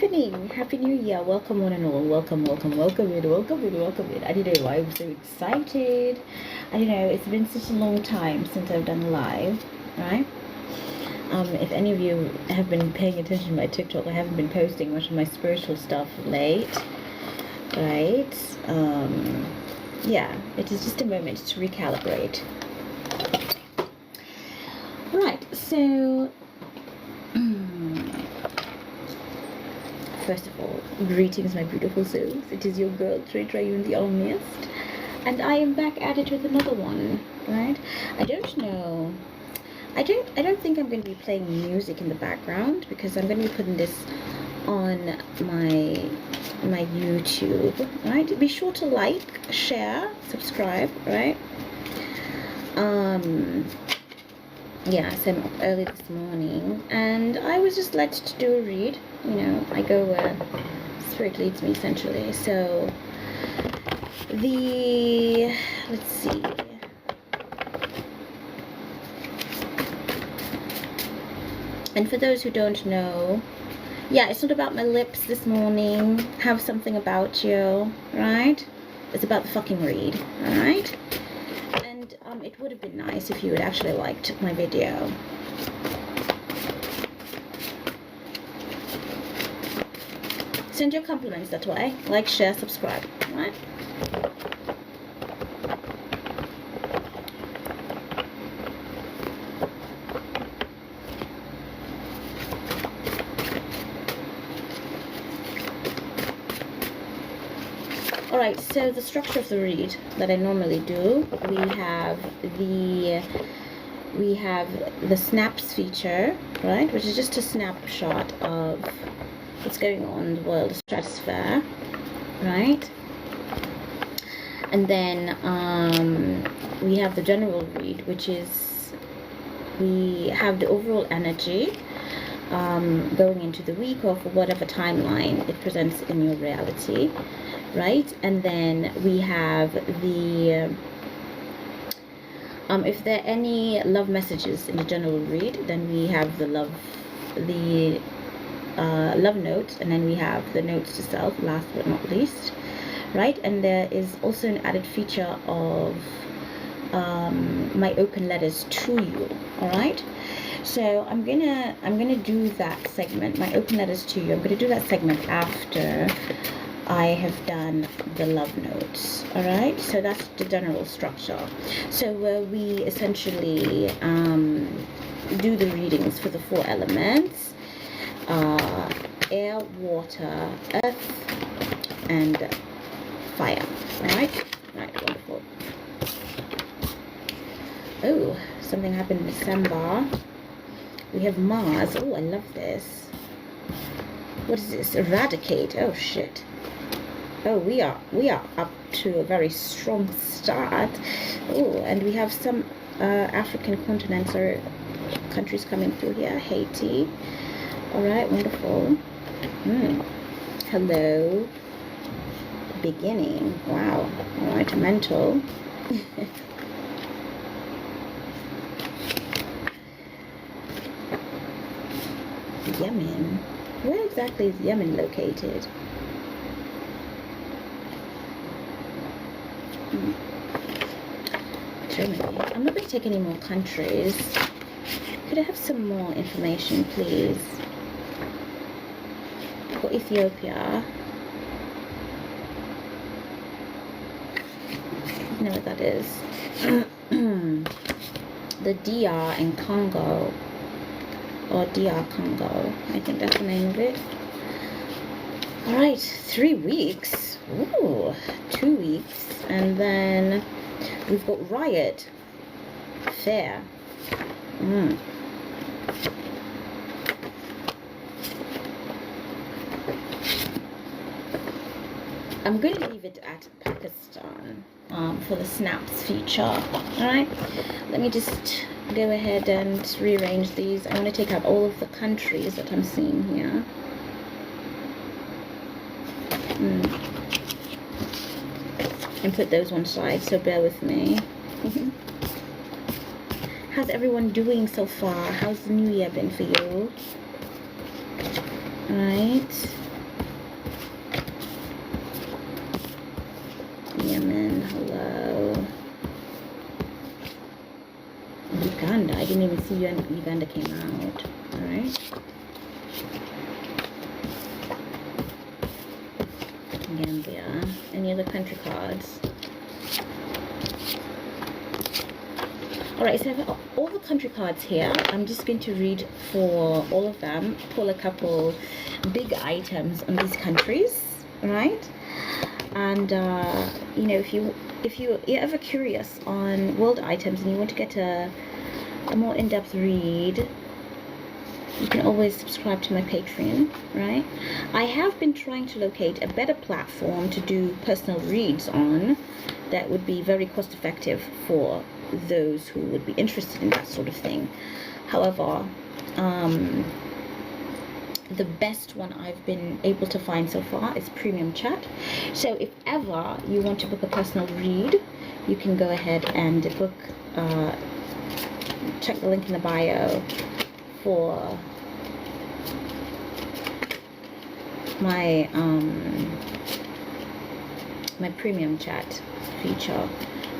happening? Happy New Year. Welcome one and all. Welcome in. I don't know why I'm so excited. I don't know, it's been such a long time since I've done live, right? If any of you have been paying attention to my TikTok, I haven't been posting much of my spiritual stuff late, right? Yeah, it is just a moment to recalibrate. Right, so first of all, greetings my beautiful souls. It is your girl Traytriunetheomnist, and I am back at it with another one, right? I don't think I'm going to be playing music in the background because I'm going to be putting this on my YouTube, right? Be sure to like, share, subscribe, right? Yeah, so I'm up early this morning and I was just led to do a read. You know, I go where spirit leads me essentially. So let's see. And for those who don't know, yeah, it's not about my lips this morning. Have something about you, right? It's about the fucking read, alright? And it would have been nice if you had actually liked my video. Send your compliments that way. Like, share, subscribe, right? Alright, so the structure of the read that I normally do, we have the snaps feature, right, which is just a snapshot of what's going on in the world of stratosphere, right? And then we have the general read, which is we have the overall energy going into the week or for whatever timeline it presents in your reality, right? And then we have the if there are any love messages in the general read, then we have the love notes, and then we have the notes to self, last but not least, right? And there is also an added feature of my open letters to you. All right, so I'm gonna do that segment, my open letters to you. I'm gonna do that segment after I have done the love notes. All right, so that's the general structure. So where we essentially do the readings for the 4 elements: air, water, earth, and fire. All right, wonderful. Oh, something happened in December. We have Mars. Oh, I love this. What is this? Eradicate. Oh shit. Oh, we are up to a very strong start. Oh, and we have some African continents or countries coming through here. Haiti. All right, wonderful. Hello. Beginning. Wow. All right, mental. Yemen. Where exactly is Yemen located? Germany. I'm not going to take any more countries. Could I have some more information, please? For Ethiopia. I know what that is. The DR in Congo. Or DR Congo. I think that's the name of it. Alright, 3 weeks. Ooh, 2 weeks. And then we've got riot. Fair. I'm going to leave it at Pakistan for the snaps feature. Alright, let me just go ahead and rearrange these. I want to take out all of the countries that I'm seeing here. And put those one side, so bear with me. How's everyone doing so far? How's the new year been for you? Right. Yemen, hello. Uganda, I didn't even see Uganda came out. Alright. Gambia. Any other country cards? Alright, so I have all the country cards here. I'm just going to read for all of them, pull a couple big items on these countries, right? And you know, if you're ever curious on world items and you want to get a more in-depth read, you can always subscribe to my Patreon, right? I have been trying to locate a better platform to do personal reads on that would be very cost effective for those who would be interested in that sort of thing. However, the best one I've been able to find so far is Premium Chat. So if ever you want to book a personal read, you can go ahead and book, check the link in the bio for my my Premium Chat feature.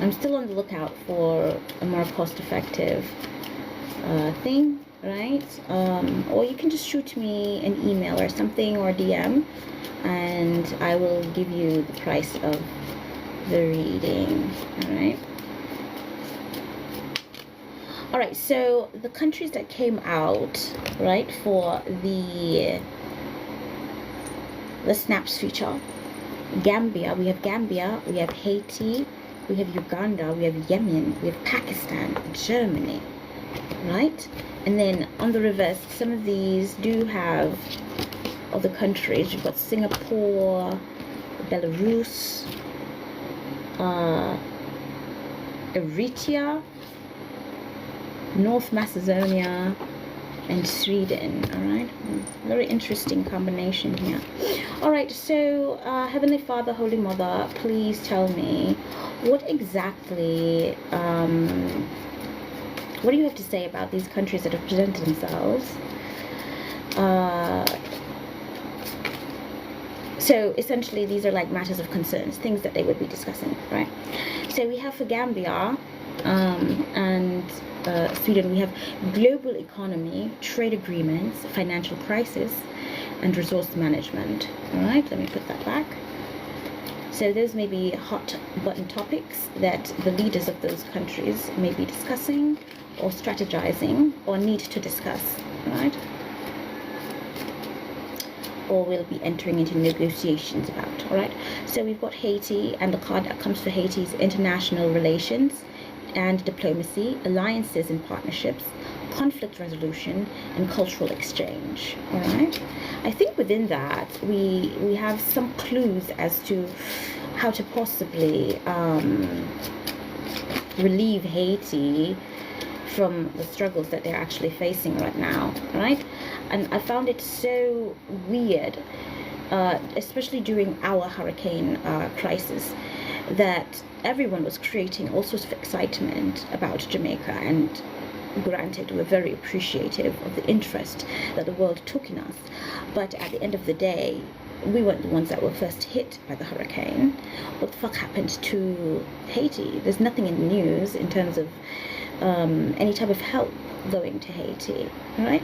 I'm still on the lookout for a more cost-effective thing, right? Or you can just shoot me an email or something, or DM, and I will give you the price of the reading. All right, so the countries that came out, right, for the snaps feature: Gambia. We have Gambia, we have Haiti, we have Uganda, we have Yemen, we have Pakistan, Germany, right? And then on the reverse, some of these do have other countries. You've got Singapore, Belarus, Eritrea, North Macedonia, and Sweden. All right, very interesting combination here. All right, so Heavenly Father, Holy Mother, please tell me what exactly, what do you have to say about these countries that have presented themselves? So essentially these are like matters of concerns, things that they would be discussing, right? So we have for Gambia and Sweden, we have global economy, trade agreements, financial crisis, and resource management. All right, let me put that back. So those may be hot button topics that the leaders of those countries may be discussing or strategizing or need to discuss, right? Or will be entering into negotiations about. All right, so we've got Haiti, and the card that comes for Haiti is international relations and diplomacy, alliances and partnerships, conflict resolution, and cultural exchange. All right, I think within that we have some clues as to how to possibly relieve Haiti from the struggles that they're actually facing right now, right? And I found it so weird, especially during our hurricane crisis, that everyone was creating all sorts of excitement about Jamaica, and granted, we're very appreciative of the interest that the world took in us, but at the end of the day, we weren't the ones that were first hit by the hurricane. What the fuck happened to Haiti? There's nothing in the news in terms of any type of help going to Haiti, right?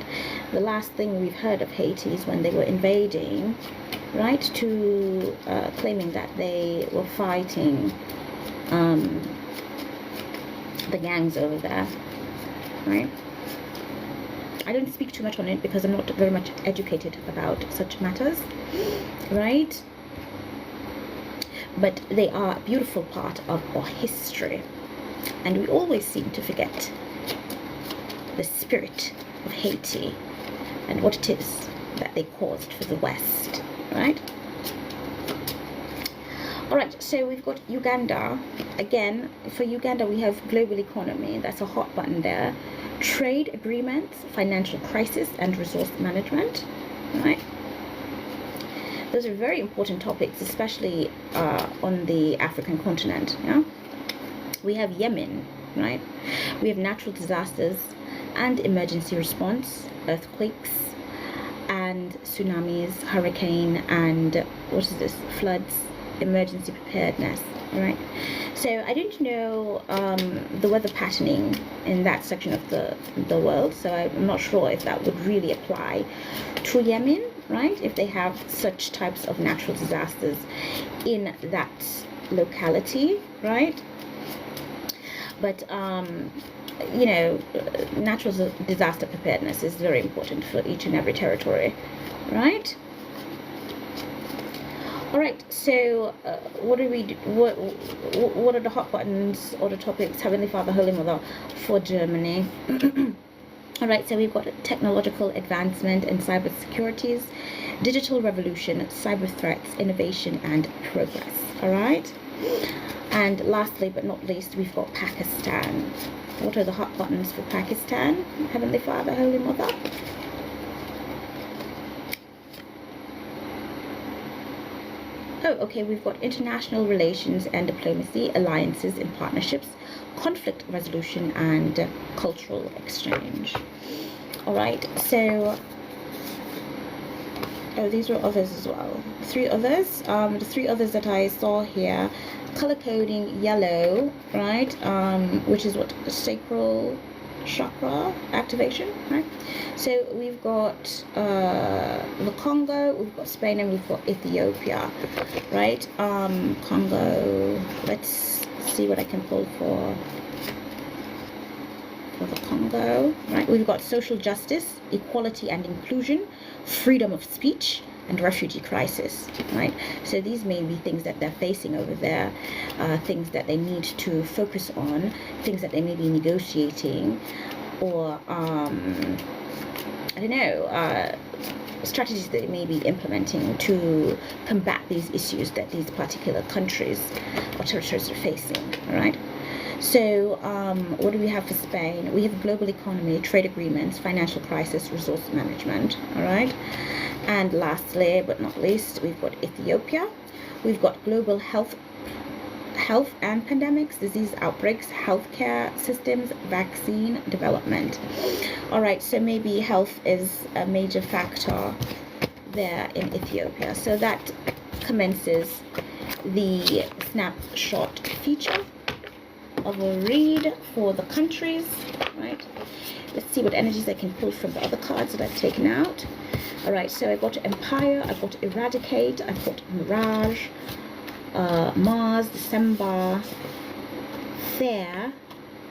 The last thing we've heard of Haiti is when they were invading, right, to claiming that they were fighting the gangs over there, right? I don't speak too much on it because I'm not very much educated about such matters, right? But they are a beautiful part of our history, and we always seem to forget the spirit of Haiti and what it is that they caused for the West, right? All right, so we've got Uganda. Again, for Uganda, we have global economy. That's a hot button there. Trade agreements, financial crisis, and resource management, right? Those are very important topics, especially on the African continent, yeah? We have Yemen, right? We have natural disasters and emergency response, earthquakes, and tsunamis, hurricane, and what is this? Floods, emergency preparedness. All right, so I don't know the weather patterning in that section of the world, so I'm not sure if that would really apply to Yemen, right, if they have such types of natural disasters in that locality, right? But you know, natural disaster preparedness is very important for each and every territory, right? All right, so what do we do? What are the hot buttons or the topics, Heavenly Father, Holy Mother, for Germany? All right, so we've got technological advancement and cyber securities, digital revolution, cyber threats, innovation, and progress. All right, and lastly but not least, we've got Pakistan. What are the hot buttons for Pakistan, Heavenly Father, Holy Mother? Oh, okay, we've got international relations and diplomacy, alliances and partnerships, conflict resolution, and cultural exchange. All right, so oh, these were others as well. 3 others. The 3 others that I saw here, color coding yellow, right? Which is what, sacral chakra activation, right? So we've got the Congo, we've got Spain, and we've got Ethiopia, right? Congo, let's see what I can pull for the Congo, right? We've got social justice, equality and inclusion, freedom of speech, and refugee crisis, right? So these may be things that they're facing over there, things that they need to focus on, things that they may be negotiating, or I don't know, strategies that they may be implementing to combat these issues that these particular countries or territories are facing. All right, so what do we have for Spain? We have global economy, trade agreements, financial crisis, resource management. All right, and lastly but not least, we've got Ethiopia. We've got global health and pandemics, disease outbreaks, healthcare systems, vaccine development. All right, so maybe health is a major factor there in Ethiopia. So that commences the snapshot feature of a read for the countries, right? Let's see what energies I can pull from the other cards that I've taken out. All right, so I've got Empire, I've got Eradicate, I've got Mirage, Mars, December, Fair,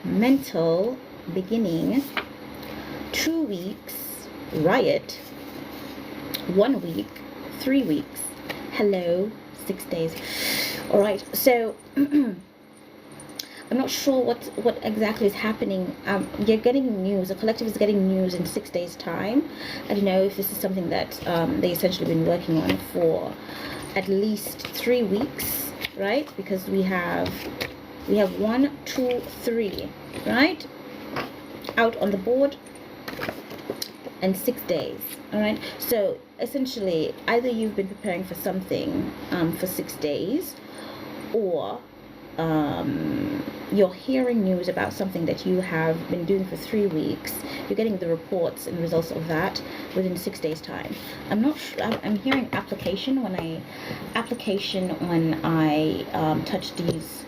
Mental, Beginning, 2 weeks, Riot, 1 week, 3 weeks, Hello, 6 days. All right, so I'm not sure what exactly is happening. You're getting news, the collective is getting news in 6 days time. I don't know if this is something that they essentially been working on for at least 3 weeks, right? Because we have 1, 2, 3, right, out on the board, and 6 days. All right, so essentially either you've been preparing for something for 6 days, or you're hearing news about something that you have been doing for 3 weeks. You're getting the reports and results of that within 6 days time. I'm not sure, I'm hearing application when I touch these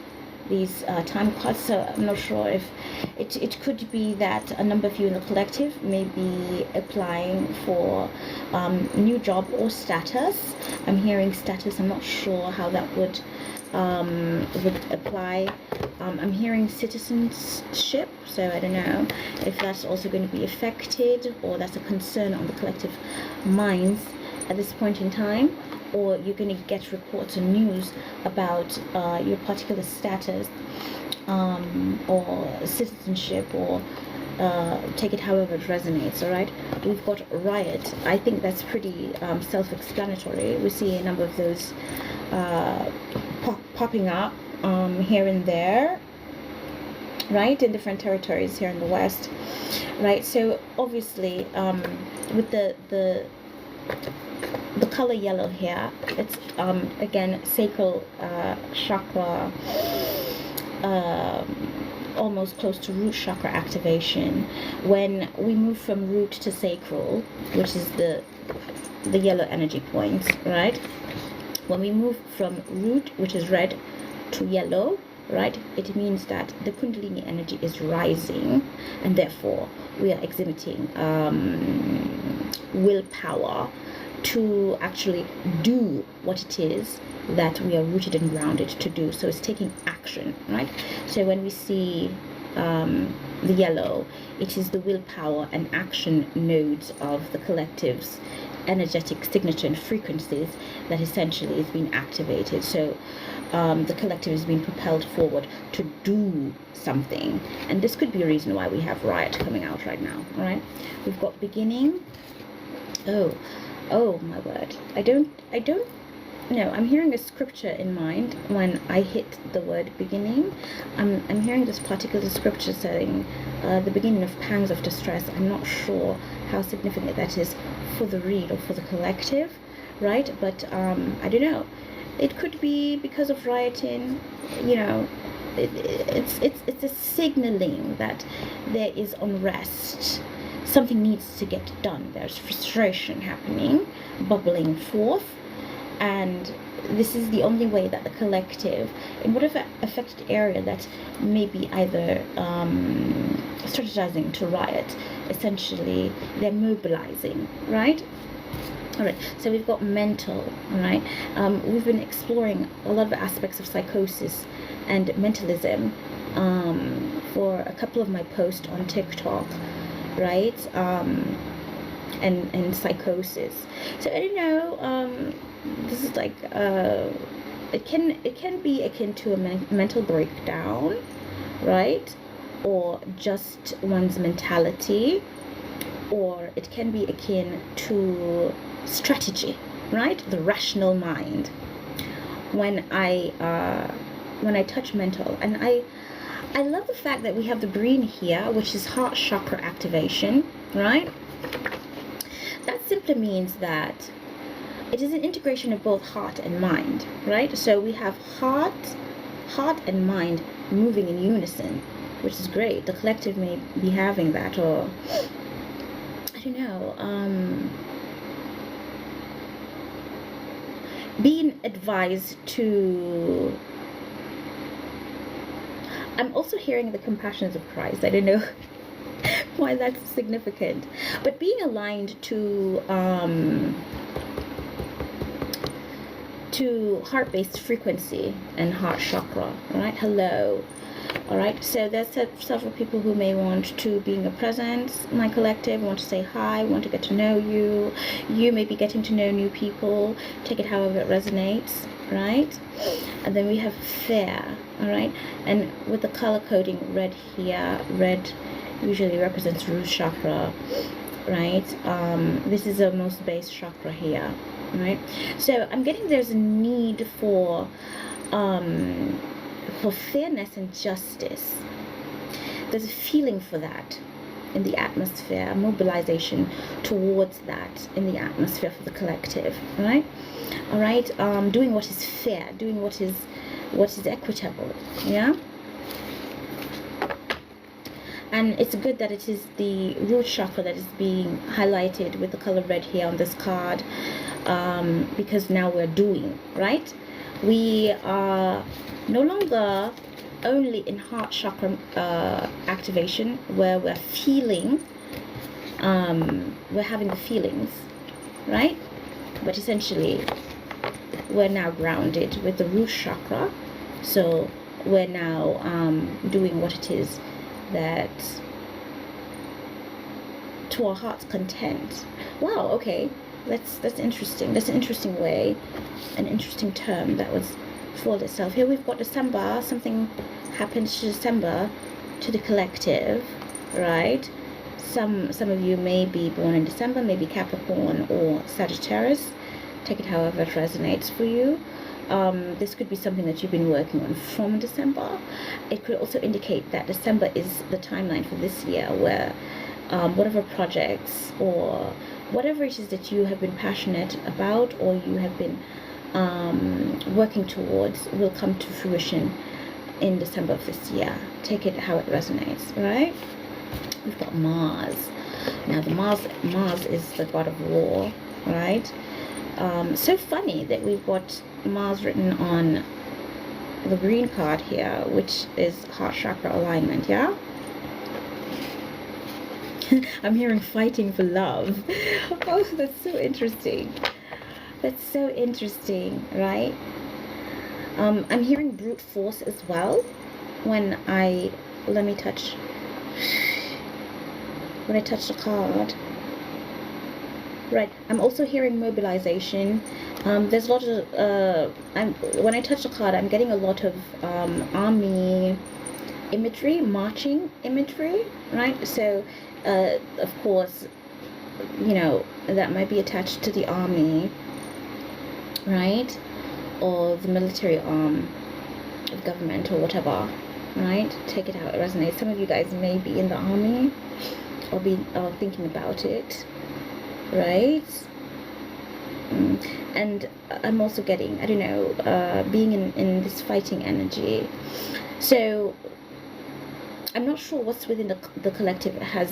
time cards, so I'm not sure if it could be that a number of you in the collective may be applying for new job or status. I'm hearing status. I'm not sure how that would apply. I'm hearing citizenship, so I don't know if that's also going to be affected, or that's a concern on the collective minds at this point in time, or you're going to get reports and news about your particular status, or citizenship, or take it however it resonates. All right, we've got Riot. I think that's pretty self-explanatory. We see a number of those popping up here and there, right, in different territories here in the West, right? So obviously with the color yellow here, it's again sacral chakra, almost close to root chakra activation. When we move from root to sacral, which is the yellow energy point, right, When we move from root, which is red, to yellow, right, it means that the Kundalini energy is rising, and therefore we are exhibiting willpower to actually do what it is that we are rooted and grounded to do. So it's taking action, right? So when we see the yellow, it is the willpower and action nodes of the collective's energetic signature and frequencies that essentially is being activated. So the collective is being propelled forward to do something, and this could be a reason why we have riot coming out right now. All right, we've got beginning. Oh my word, I don't know. I'm hearing a scripture in mind when I hit the word beginning. I'm hearing this particular scripture saying the beginning of pangs of distress. I'm not sure how significant that is for the read or for the collective, right? But I don't know. It could be because of rioting, you know. It's a signaling that there is unrest. Something needs to get done. There's frustration happening, bubbling forth, and this is the only way that the collective, in whatever affected area that may be either strategizing to riot, essentially they're mobilizing, right? All right, so we've got mental, all right. We've been exploring a lot of aspects of psychosis and mentalism for a couple of my posts on TikTok, right? And psychosis. So I don't know. This is like it can be akin to a mental breakdown, right? Or just one's mentality, or it can be akin to strategy, right? The rational mind. When I touch mental, and I love the fact that we have the green here, which is heart chakra activation, right? That simply means that it is an integration of both heart and mind, right? So we have heart and mind moving in unison, which is great. The collective may be having that, or I don't know, being advised to. I'm also hearing the compassions of Christ. I don't know why that's significant, but being aligned to heart-based frequency and heart chakra. All right, hello. All right, so there's several people who may want to be in your presence, my collective, want to say hi, want to get to know you. You may be getting to know new people. Take it however it resonates, right? And then we have fear, all right? And with the color coding red here, red usually represents root chakra, right? This is the most base chakra here, right? So I'm getting there's a need for fairness and justice. There's a feeling for that in the atmosphere, mobilization towards that in the atmosphere for the collective, right? All right, doing what is fair, doing what is equitable, yeah. And it's good that it is the root chakra that is being highlighted with the color red here on this card, because now we're doing, right? We are no longer only in heart chakra activation, where we're feeling, we're having the feelings, right? But essentially we're now grounded with the root chakra, so we're now doing what it is that to our heart's content. Wow, okay, that's interesting. That's an interesting way, an interesting term that was for itself. Here we've got December. Something happened to December to the collective, right? Some of you may be born in December, maybe Capricorn or Sagittarius. Take it however it resonates for you. This could be something that you've been working on from December. It could also indicate that December is the timeline for this year where whatever projects or whatever it is that you have been passionate about or you have been working towards will come to fruition in December of this year. Take it how it resonates, right? We've got Mars. Now the Mars is the god of war, right? So funny that we've got Mars written on the green card here, which is heart chakra alignment, yeah? I'm hearing fighting for love. Oh, that's so interesting. That's so interesting, right? I'm hearing brute force as well when I touch the card. Right, I'm also hearing mobilization. There's a lot of when I touch the card, I'm getting a lot of army imagery, marching imagery, right? So of course, you know, that might be attached to the army, right, or the military arm of government or whatever, right? Take it how it resonates. Some of you guys may be in the army or thinking about it, right? And I'm also getting, I don't know, being in this fighting energy. So I'm not sure what's within the collective has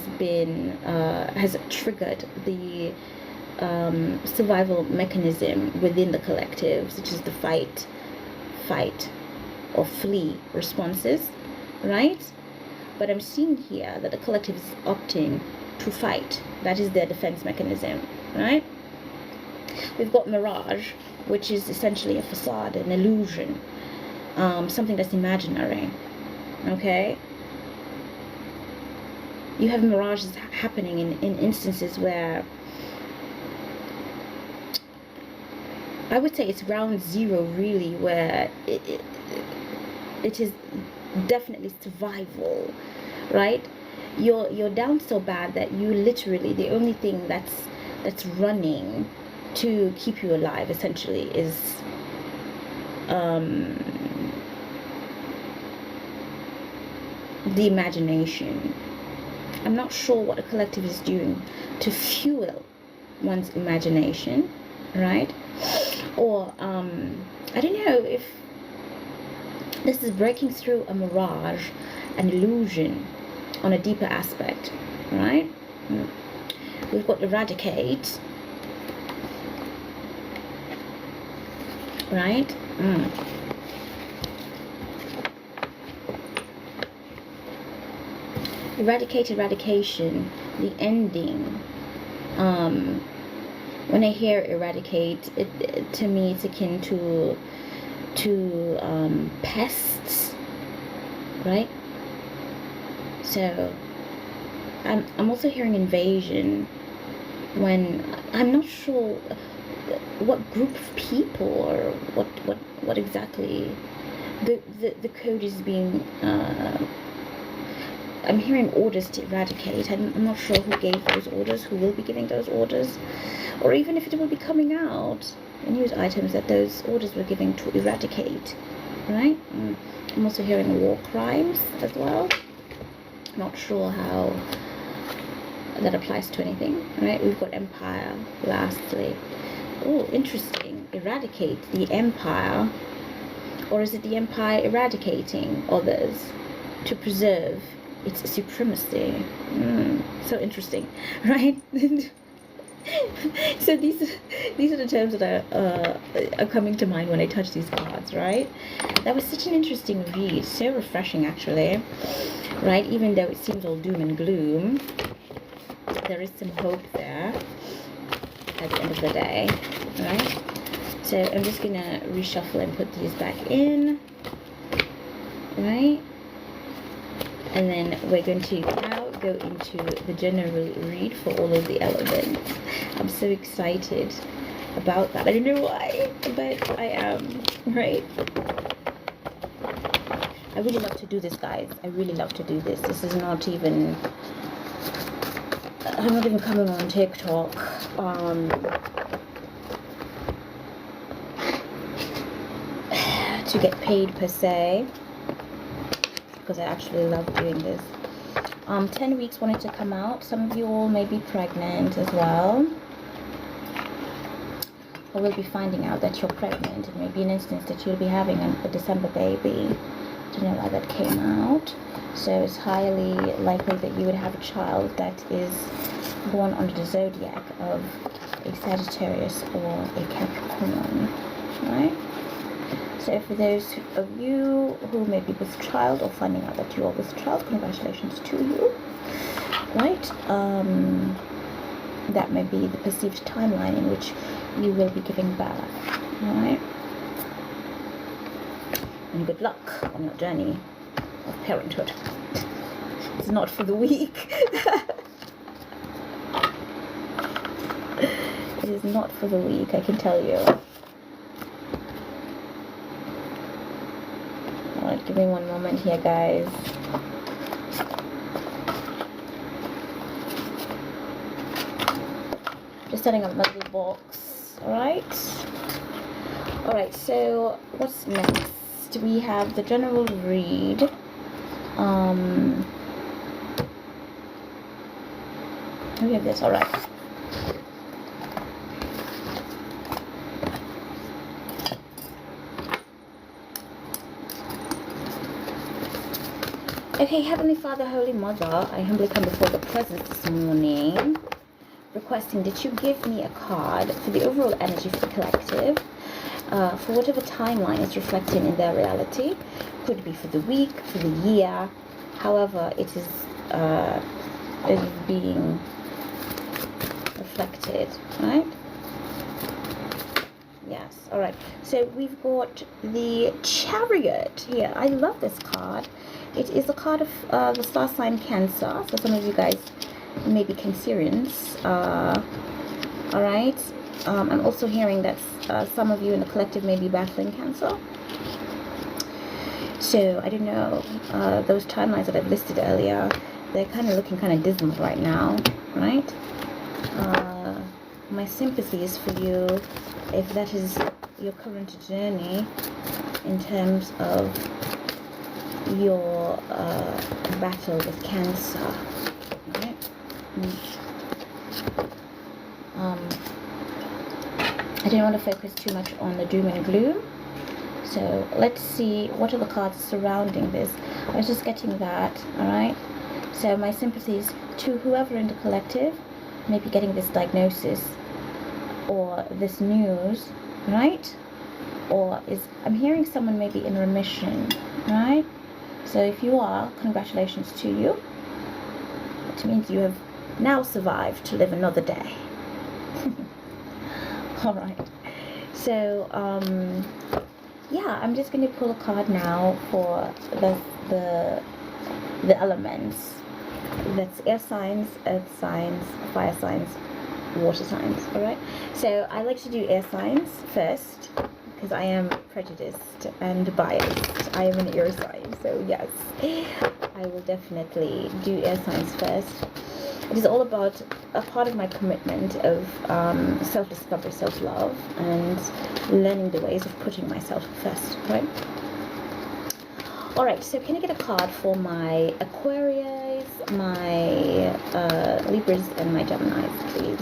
triggered the survival mechanism within the collective, such as the fight or flee responses, right? But I'm seeing here that the collective is opting to fight. That is their defense mechanism, right? We've got mirage, which is essentially a facade, an illusion, something that's imaginary, okay? You have mirages happening in instances where I would say it's ground zero, really, where it is definitely survival, right? You're down so bad that you literally, the only thing that's running to keep you alive essentially is the imagination. I'm not sure what the collective is doing to fuel one's imagination, right? Or I don't know if this is breaking through a mirage, an illusion on a deeper aspect, right? We've got eradicate, right? Eradication, the ending. When I hear eradicate, it to me it's akin to pests, right? So I'm also hearing invasion, when I'm not sure what group of people or what exactly the code is being. I'm hearing orders to eradicate. I'm not sure who gave those orders, who will be giving those orders, or even if it will be coming out in news items that those orders were given to eradicate, right? I'm also hearing war crimes as well. Not sure how that applies to anything, right? We've got empire lastly. Oh, interesting. Eradicate the empire, or is it the empire eradicating others to preserve its supremacy? So interesting, right? So these are the terms that are coming to mind when I touch these cards, right? That was such an interesting read, so refreshing actually, right? Even though it seems all doom and gloom, there is some hope there at the end of the day, right? So I'm just gonna reshuffle and put these back in, right? And then we're going to now go into the general read for all of the elements. I'm so excited about that. I don't know why, but I am, right? I really love to do this, guys. I really love to do this. This is not even... I'm not even coming on TikTok. To get paid per se, because I actually love doing this. 10 weeks wanted to come out. Some of you all may be pregnant as well, or will be finding out that you're pregnant. It may be an instance that you'll be having a December baby. Do you know why that came out? So it's highly likely that you would have a child that is born under the zodiac of a Sagittarius or a Capricorn, right? So for those of you who may be with child or finding out that you are with child, congratulations to you, right? That may be the perceived timeline in which you will be giving birth, right? And good luck on your journey of parenthood. It's not for the weak. It is not for the weak, I can tell you. Alright, give me one moment here, guys. Just setting up my little box. Alright, so what's next? We have the general read. We have this, alright. Okay, Heavenly Father, Holy Mother, I humbly come before the presence this morning, requesting that you give me a card for the overall energy for the collective, for whatever timeline is reflected in their reality. Could be for the week, for the year, however it is being reflected, right? Yes, alright. So we've got the Chariot here. I love this card. It is a card of the star sign Cancer. So some of you guys may be Cancerians. Alright. I'm also hearing that some of you in the collective may be battling Cancer. So I don't know. Those timelines that I've listed earlier, they're kind of looking kind of dismal right now. Right? My sympathy is for you if that is your current journey in terms of your battle with Cancer. Right? I don't want to focus too much on the doom and gloom. So let's see what are the cards surrounding this. I was just getting that. Alright. So my sympathies to whoever in the collective may be getting this diagnosis or this news, right? Or I'm hearing someone may be in remission, right? So if you are, congratulations to you. It means you have now survived to live another day. Alright. So, yeah, I'm just going to pull a card now for the elements. That's air signs, earth signs, fire signs, water signs. Alright. So I like to do air signs first, because I am prejudiced and biased. I am an air sign, so yes, I will definitely do air signs first. It is all about a part of my commitment of self-discovery, self-love, and learning the ways of putting myself first, right? Alright, so can I get a card for my Aquarius, my Libras, and my Geminis, please?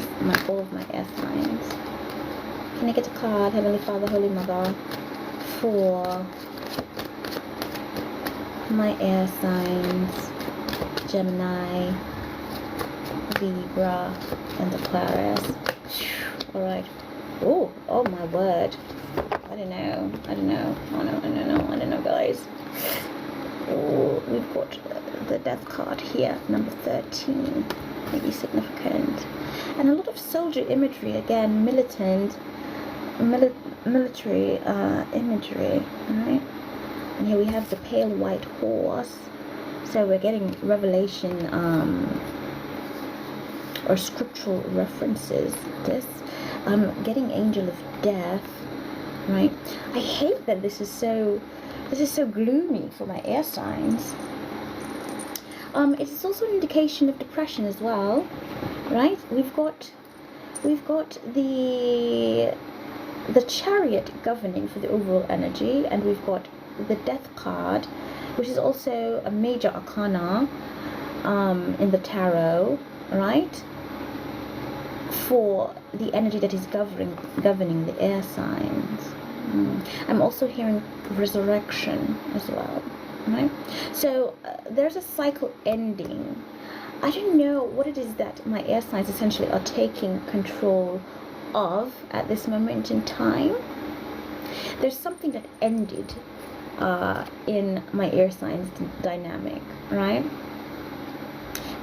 All of my air signs. Can I get a card, Heavenly Father, Holy Mother, for my air signs, Gemini, Libra, and Aquarius? Alright. Oh my word. I don't know, guys. Oh, we've got the death card here, number 13. Maybe significant. And a lot of soldier imagery, again, militant, military imagery, right? And here we have the pale white horse. So we're getting revelation or scriptural references. This getting angel of death, right? I hate that this is so gloomy for my air signs. It is also an indication of depression as well, right? We've got the Chariot governing for the overall energy, and we've got the Death card, which is also a major arcana in the tarot, right? For the energy that is governing the air signs. I'm also hearing resurrection as well, right? So there's a cycle ending. I don't know what it is that my air signs essentially are taking control of at this moment in time. There's something that ended in my air signs dynamic, right?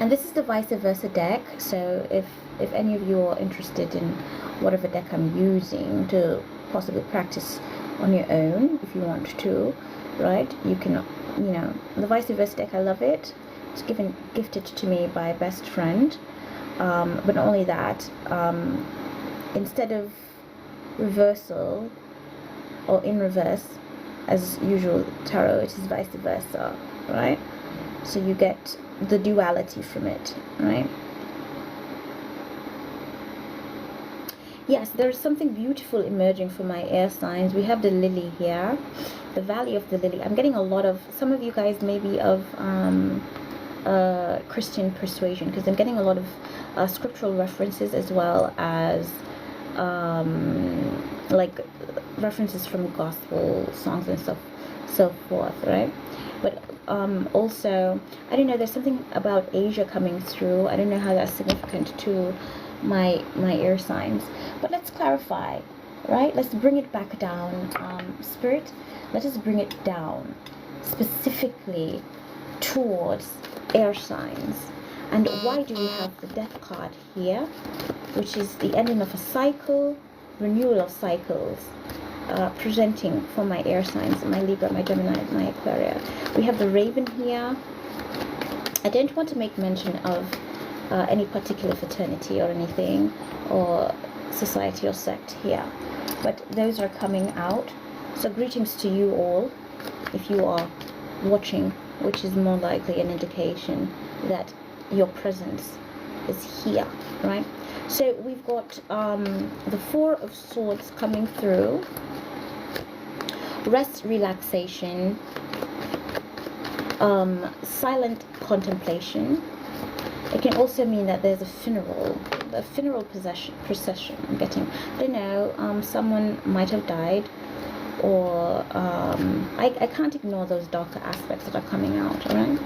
And this is the vice versa deck. So if any of you are interested in whatever deck I'm using to possibly practice on your own, if you want to, right, you can, you know, the vice versa deck, I love it. It's gifted to me by a best friend. But not only that, instead of reversal or in reverse as usual tarot, it is vice versa, right? So you get the duality from it, right? Yes, there's something beautiful emerging for my air signs. We have the lily here, the valley of the lily. I'm getting a lot of, some of you guys maybe of Christian persuasion, because I'm getting a lot of scriptural references, as well as like references from gospel songs and so forth, right? But also, I don't know, there's something about Asia coming through. I don't know how that's significant to my air signs, but let's clarify, right? Let's bring it back down. Spirit, let us bring it down specifically towards air signs. And why do we have the Death card here, which is the ending of a cycle, renewal of cycles, presenting for my air signs, my Libra, my Gemini, my Aquarius. We have the Raven here. I don't want to make mention of any particular fraternity or anything, or society or sect here, but those are coming out. So greetings to you all, if you are watching, which is more likely an indication that your presence is here, right? So we've got the Four of Swords coming through. Rest, relaxation, silent contemplation. It can also mean that there's a funeral procession I'm getting. I don't know, someone might have died, or I can't ignore those darker aspects that are coming out, alright?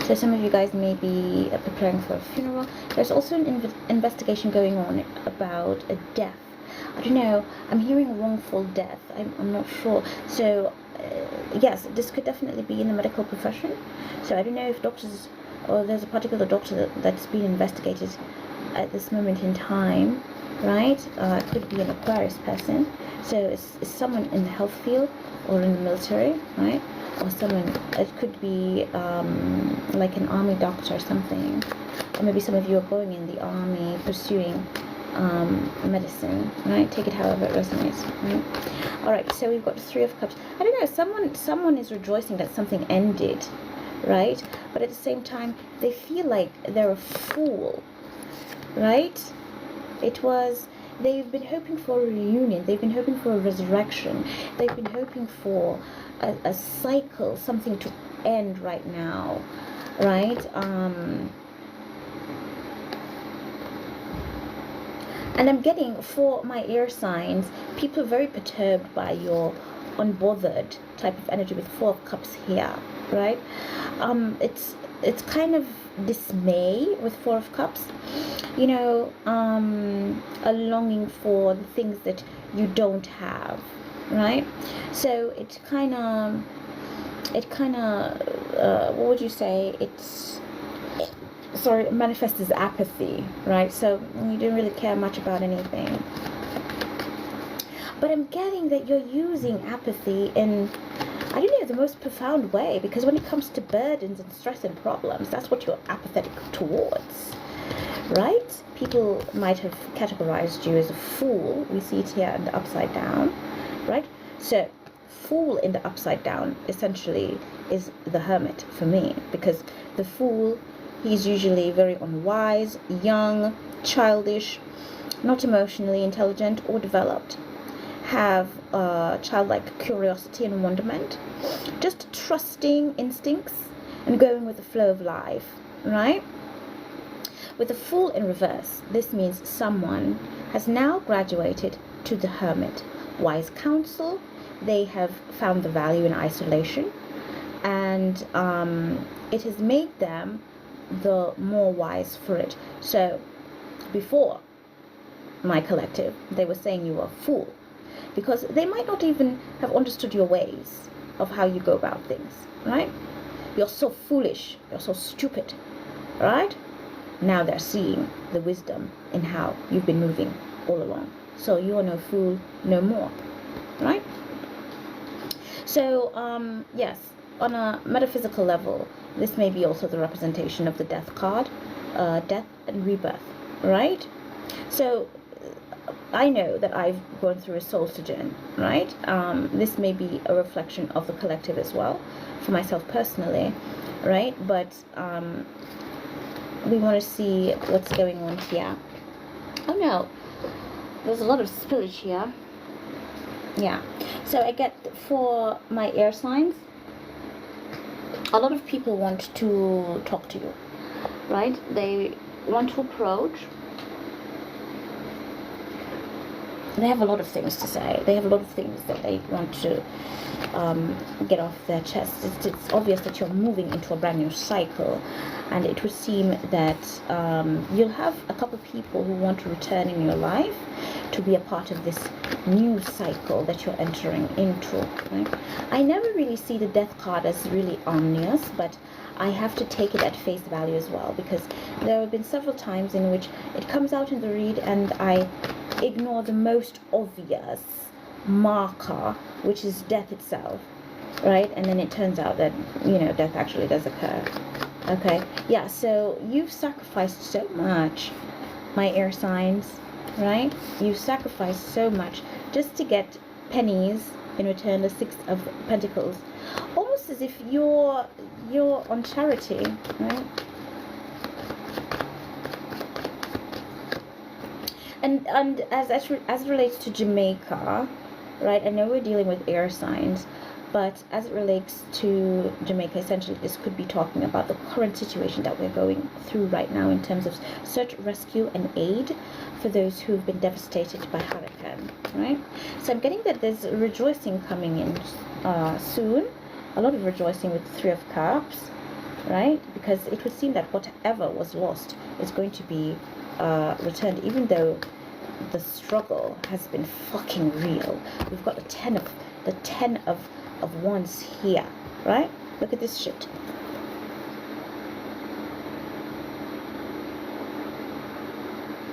So some of you guys may be preparing for a funeral. There's also an investigation going on about a death. I don't know, I'm hearing wrongful death. I'm not sure. So yes, this could definitely be in the medical profession. So I don't know if doctors, or there's a particular doctor that's been investigated at this moment in time, right? It could be an Aquarius person. So it's someone in the health field or in the military, right? Or someone, it could be like an army doctor or something. Or maybe some of you are going in the army, pursuing medicine, right? Take it however it resonates, right? Alright, so we've got the Three of Cups. I don't know, someone is rejoicing that something ended, right? But at the same time, they feel like they're a fool, right? They've been hoping for a reunion, they've been hoping for a resurrection, they've been hoping for a cycle, something to end right now, right? And I'm getting, for my air signs, people are very perturbed by your unbothered type of energy with Four of Cups here, right? It's kind of dismay with Four of Cups, you know, a longing for the things that you don't have, right? So it kind of what would you say, manifests as apathy, right? So you don't really care much about anything. But I'm getting that you're using apathy in, I don't know, the most profound way, because when it comes to burdens and stress and problems, that's what you're apathetic towards, right? People might have categorized you as a fool. We see it here in the upside down, right? So fool in the upside down essentially is the Hermit for me, because the fool, he's usually very unwise, young, childish, not emotionally intelligent or developed, have childlike curiosity and wonderment, just trusting instincts and going with the flow of life, right? With the Fool in reverse, this means someone has now graduated to the Hermit. Wise counsel, they have found the value in isolation, and it has made them the more wise for it. So before, my collective, they were saying you were a fool. because they might not even have understood your ways of how you go about things, right? You're so foolish, you're so stupid, right? Now they're seeing the wisdom in how you've been moving all along. So you are no fool no more, right? So yes, on a metaphysical level, this may be also the representation of the death card, death and rebirth, right? So I know that I've gone through a soul sojourn, right? This may be a reflection of the collective as well, for myself personally, right? But we want to see what's going on here. Oh no, there's a lot of spillage here. Yeah, so I get for my air signs, a lot of people want to talk to you, right? They want to approach. They have a lot of things to say. They have a lot of things that they want to get off their chest. It's obvious that you're moving into a brand new cycle, and it would seem that you'll have a couple of people who want to return in your life to be a part of this new cycle that you're entering into, right? I never really see the death card as really ominous, but I have to take it at face value as well, because there have been several times in which it comes out in the read and I ignore the most obvious marker, which is death itself, right? And then it turns out that, you know, death actually does occur. Okay, yeah, so you've sacrificed so much, my air signs, right? You've sacrificed so much just to get pennies in return, the Six of Pentacles, almost as if you're on charity, right? And as it relates to Jamaica, right? I know we're dealing with air signs, but as it relates to Jamaica, essentially this could be talking about the current situation that we're going through right now in terms of search, rescue, and aid for those who've been devastated by hurricane, right? So I'm getting that there's rejoicing coming in soon, a lot of rejoicing with the Three of Cups, right? Because it would seem that whatever was lost is going to be returned, even though the struggle has been fucking real. We've got the ten of wands here, right? Look at this shit.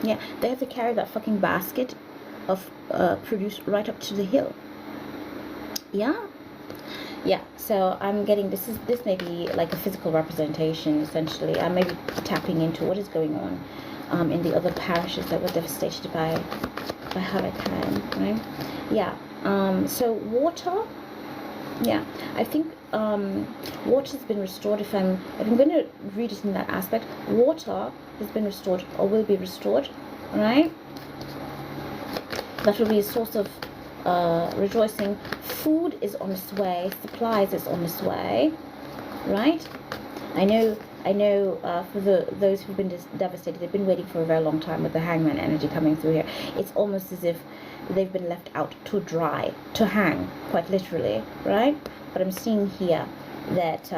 Yeah, they have to carry that fucking basket of produce right up to the hill. Yeah, so I'm getting this may be like a physical representation, essentially. I may be tapping into what is going on in the other parishes that were devastated by hurricane, right? Yeah. So water, yeah, I think water has been restored. If I'm going to read it in that aspect, water has been restored or will be restored, right? That will be a source of rejoicing. Food is on its way. Supplies is on its way, right? I know. For those who've been devastated, they've been waiting for a very long time with the hangman energy coming through here. It's almost as if they've been left out to dry, to hang, quite literally, right? But I'm seeing here that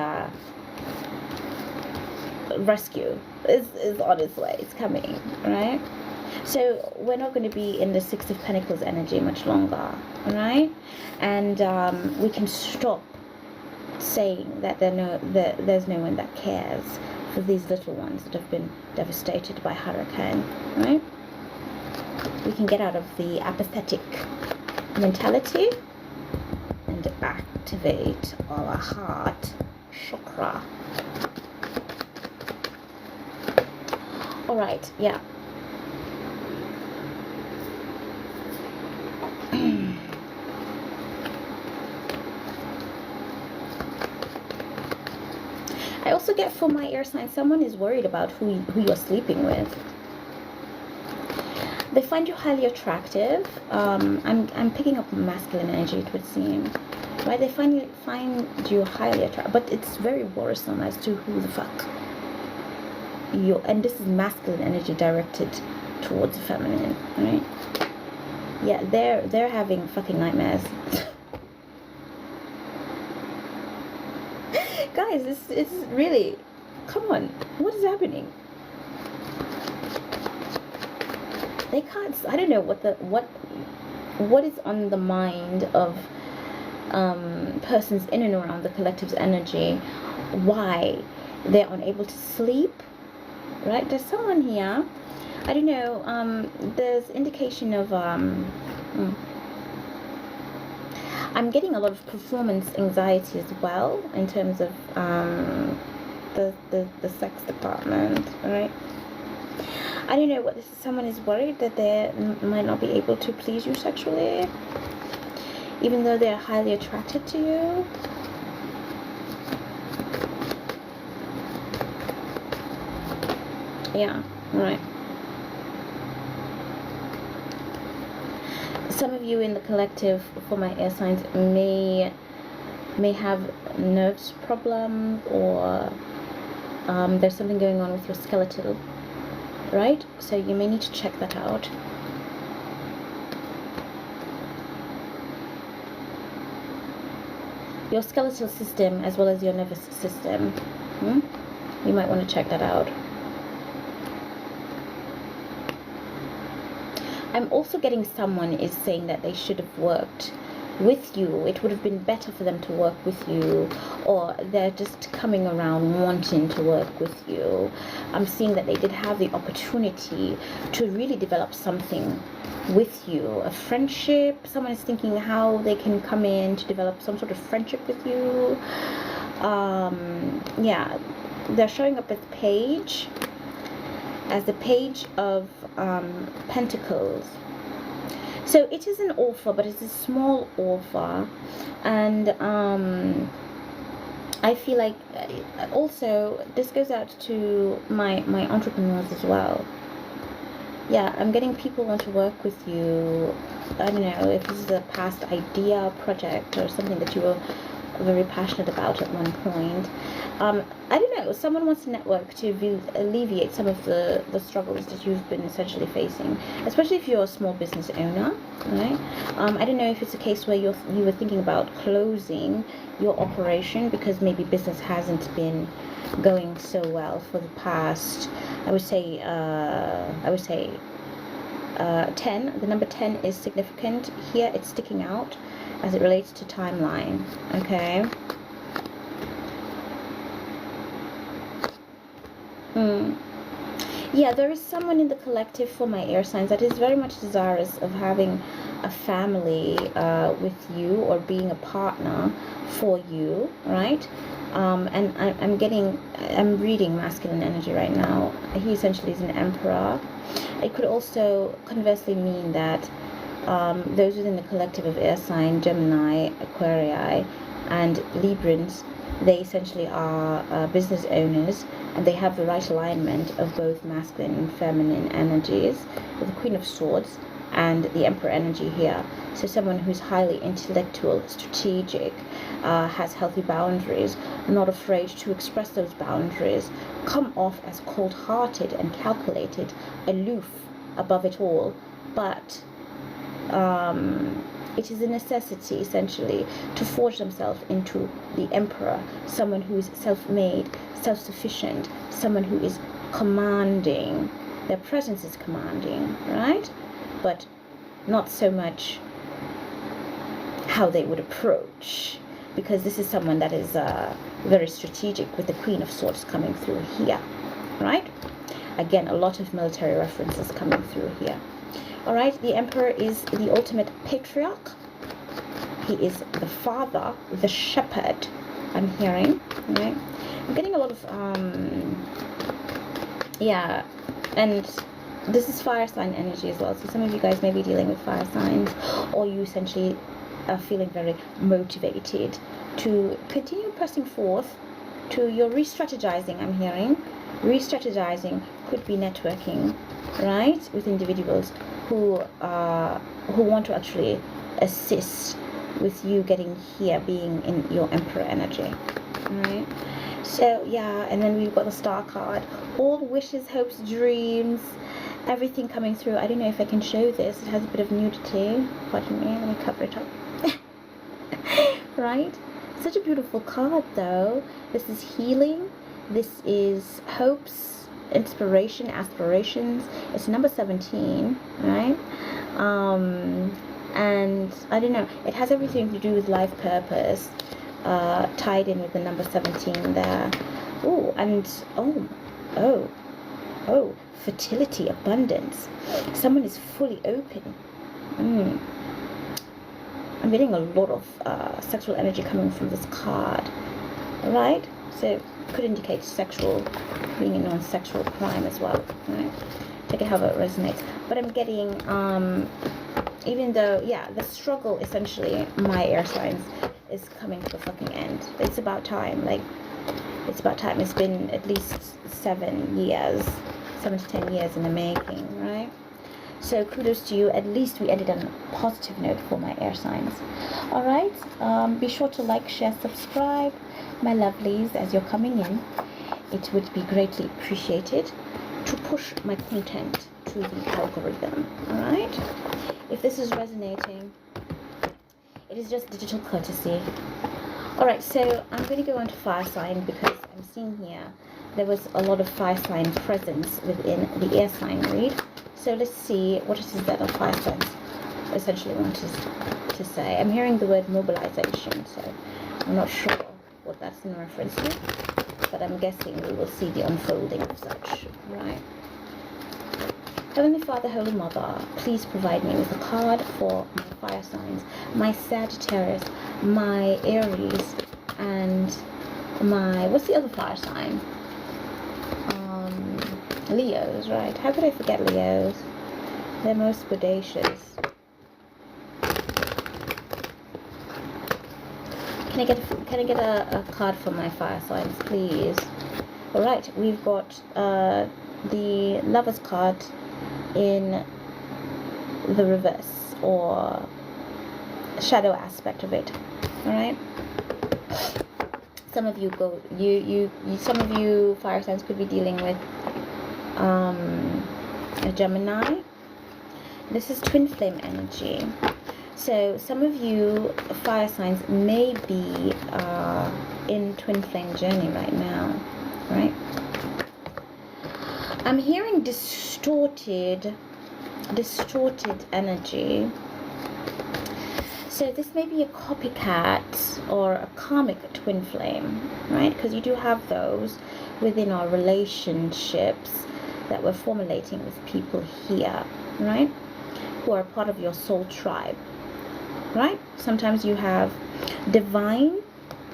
rescue is on its way. It's coming, right? So we're not going to be in the Six of Pentacles energy much longer, right? And we can stop saying that there's no one that cares for these little ones that have been devastated by hurricane, right? We can get out of the apathetic mentality and activate our heart chakra. All right, yeah. I also get for my air sign, someone is worried about who you're sleeping with. They find you highly attractive. I'm picking up masculine energy, it would seem. Right? They find you highly attractive, but it's very worrisome as to who the fuck you. And this is masculine energy directed towards the feminine, right? Yeah, they're having fucking nightmares. Guys, it's really, come on, what is happening? They can't, I don't know what what is on the mind of persons in and around the collective's energy, why they're unable to sleep, right? There's someone here, I don't know, there's indication of I'm getting a lot of performance anxiety as well in terms of the sex department, right? I don't know what this is. Someone is worried that they might not be able to please you sexually, even though they're highly attracted to you. Yeah, right. Some of you in the collective, for my air signs, may have nerves problem, or there's something going on with your skeletal, right? So you may need to check that out. Your skeletal system as well as your nervous system. You might want to check that out. I'm also getting someone is saying that they should have worked with you. It would have been better for them to work with you, or they're just coming around wanting to work with you. I'm seeing that they did have the opportunity to really develop something with you, a friendship. Someone is thinking how they can come in to develop some sort of friendship with you. Yeah, they're showing up as page, as the page of pentacles. So it is an offer, but it's a small offer, and I feel like also this goes out to my entrepreneurs as well. Yeah, I'm getting people want to work with you. I don't know if this is a past idea, project, or something that you were very passionate about at one point. I don't know, someone wants to network to alleviate some of the struggles that you've been essentially facing, especially if you're a small business owner, right? I don't know if it's a case where you were thinking about closing your operation because maybe business hasn't been going so well for the past, I would say 10. The number 10 is significant here. It's sticking out as it relates to timeline. Okay. Yeah, there is someone in the collective for my air signs that is very much desirous of having a family with you, or being a partner for you, right? And I'm reading masculine energy right now. He essentially is an emperor. It could also conversely mean that those within the collective of air sign, Gemini, Aquarii, and Librans, they essentially are business owners, and they have the right alignment of both masculine and feminine energies, with the Queen of Swords and the Emperor energy here. So someone who's highly intellectual, strategic, has healthy boundaries, not afraid to express those boundaries, come off as cold-hearted and calculated, aloof above it all, but it is a necessity essentially to forge themselves into the emperor, someone who is self-made, self-sufficient, someone who is commanding. Their presence is commanding, right? But not so much how they would approach, because this is someone that is very strategic, with the Queen of Swords coming through here, right? Again, a lot of military references coming through here. Alright, the Emperor is the ultimate patriarch. He is the father, the shepherd, I'm hearing, right? I'm getting a lot of, yeah, and this is fire sign energy as well. So some of you guys may be dealing with fire signs, or you essentially are feeling very motivated to continue pressing forth to your re-strategizing, I'm hearing. Re-strategizing could be networking, right, with individuals who want to actually assist with you getting here, being in your Emperor energy, right? So yeah, and then we've got the Star card. All wishes, hopes, dreams, everything coming through. I don't know if I can show this. It has a bit of nudity. Pardon me, let me cover it up. Right? Such a beautiful card though. This is healing. This is hopes, inspiration, aspirations. It's number 17, right? And I don't know, it has everything to do with life purpose, tied in with the number 17 there. Oh, and oh, fertility, abundance. Someone is fully open. I'm getting a lot of sexual energy coming from this card. Alright, so could indicate sexual, being a non-sexual crime as well. Right? Take it however it resonates. But I'm getting, even though, yeah, the struggle, essentially, my air signs, is coming to the fucking end. It's about time. Like, it's about time. It's been at least 7 to 10 years in the making, right? So kudos to you. At least we ended on a positive note for my air signs. Alright, be sure to like, share, subscribe, my lovelies, as you're coming in. It would be greatly appreciated to push my content to the algorithm. Alright, if this is resonating, it is just digital courtesy. Alright, so I'm going to go on to fire sign, because I'm seeing here there was a lot of fire sign presence within the air sign read. So let's see what it is that our fire signs essentially want to say. I'm hearing the word mobilization, so I'm not sure what that's in reference to, but I'm guessing we will see the unfolding of such, right? Heavenly Father, Holy Mother, please provide me with a card for my fire signs, my Sagittarius, my Aries, and my, what's the other fire sign? Leos, right? How could I forget Leos? They're most bodacious. Can I get a card for my fire signs, please? Alright, we've got the Lover's card in the reverse, or shadow aspect of it. Alright? Some of you some of you fire signs could be dealing with a Gemini. This is twin flame energy. So some of you fire signs may be in twin flame journey right now, right? I'm hearing distorted energy. So this may be a copycat or a karmic twin flame, right? Because you do have those within our relationships that we're formulating with people here, right? Who are part of your soul tribe, right? Sometimes you have divine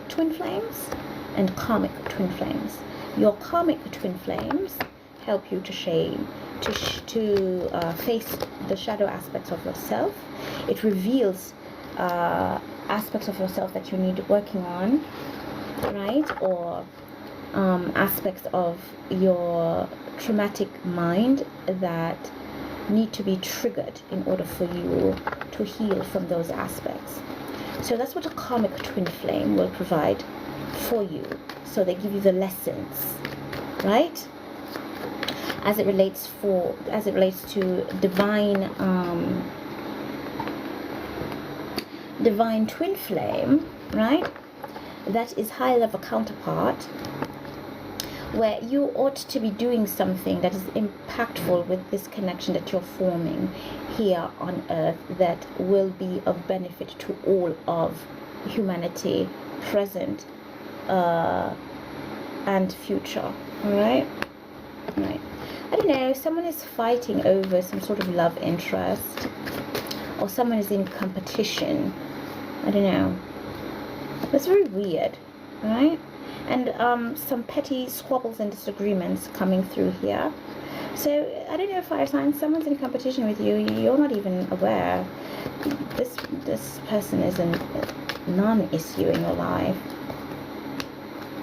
twin flames and karmic twin flames. Your karmic twin flames help you to face the shadow aspects of yourself. It reveals aspects of yourself that you need working on, right? Or aspects of your traumatic mind that need to be triggered in order for you to heal from those aspects. So that's what a karmic twin flame will provide for you. So they give you the lessons, right? As it relates to divine twin flame, right? That is high level counterpart, where you ought to be doing something that is impactful with this connection that you're forming here on earth, that will be of benefit to all of humanity, present and future. All right. I don't know, someone is fighting over some sort of love interest, or someone is in competition. I don't know. That's very weird, right? And some petty squabbles and disagreements coming through here. So I don't know, fire signs, someone's in competition with you. You're not even aware. This person is a non-issue in your life.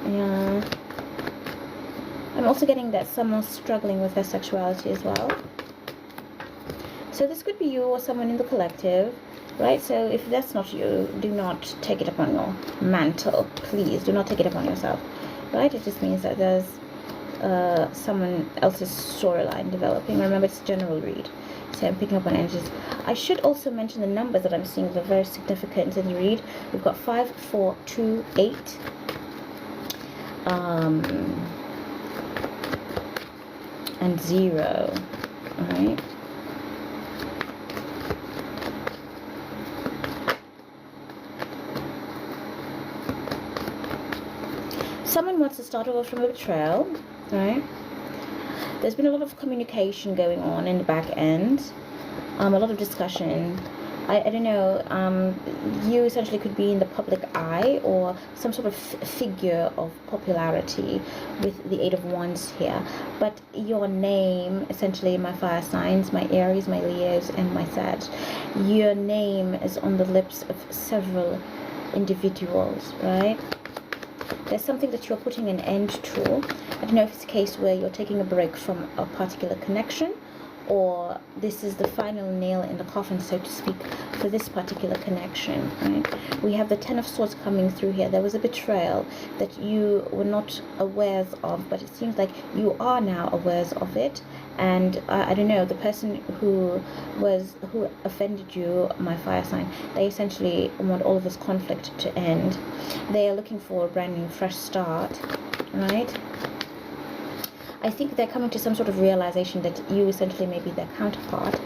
Yeah. I'm also getting that someone's struggling with their sexuality as well. So this could be you or someone in the collective, right? So if that's not you, do not take it upon your mantle. Please do not take it upon yourself, right? It just means that there's someone else's storyline developing. Remember, it's a general read, so I'm picking up on energies. I should also mention the numbers that I'm seeing that are very significant in the read. We've got 5, 4, 2, 8. And 0, all right? Someone wants to start over from a betrayal, right? There's been a lot of communication going on in the back end, a lot of discussion. I don't know, you essentially could be in the public eye or some sort of figure of popularity with the Eight of Wands here. But your name, essentially my fire signs, my Aries, my Leos, and my Sag, your name is on the lips of several individuals, right? There's something that you're putting an end to. I don't know if it's a case where you're taking a break from a particular connection, or this is the final nail in the coffin, so to speak, for this particular connection, right? We have the Ten of Swords coming through here. There was a betrayal that you were not aware of, but it seems like you are now aware of it. And I don't know, the person who offended you, my fire sign, they essentially want all of this conflict to end. They are looking for a brand new, fresh start, right? I think they're coming to some sort of realization that you essentially may be their counterpart,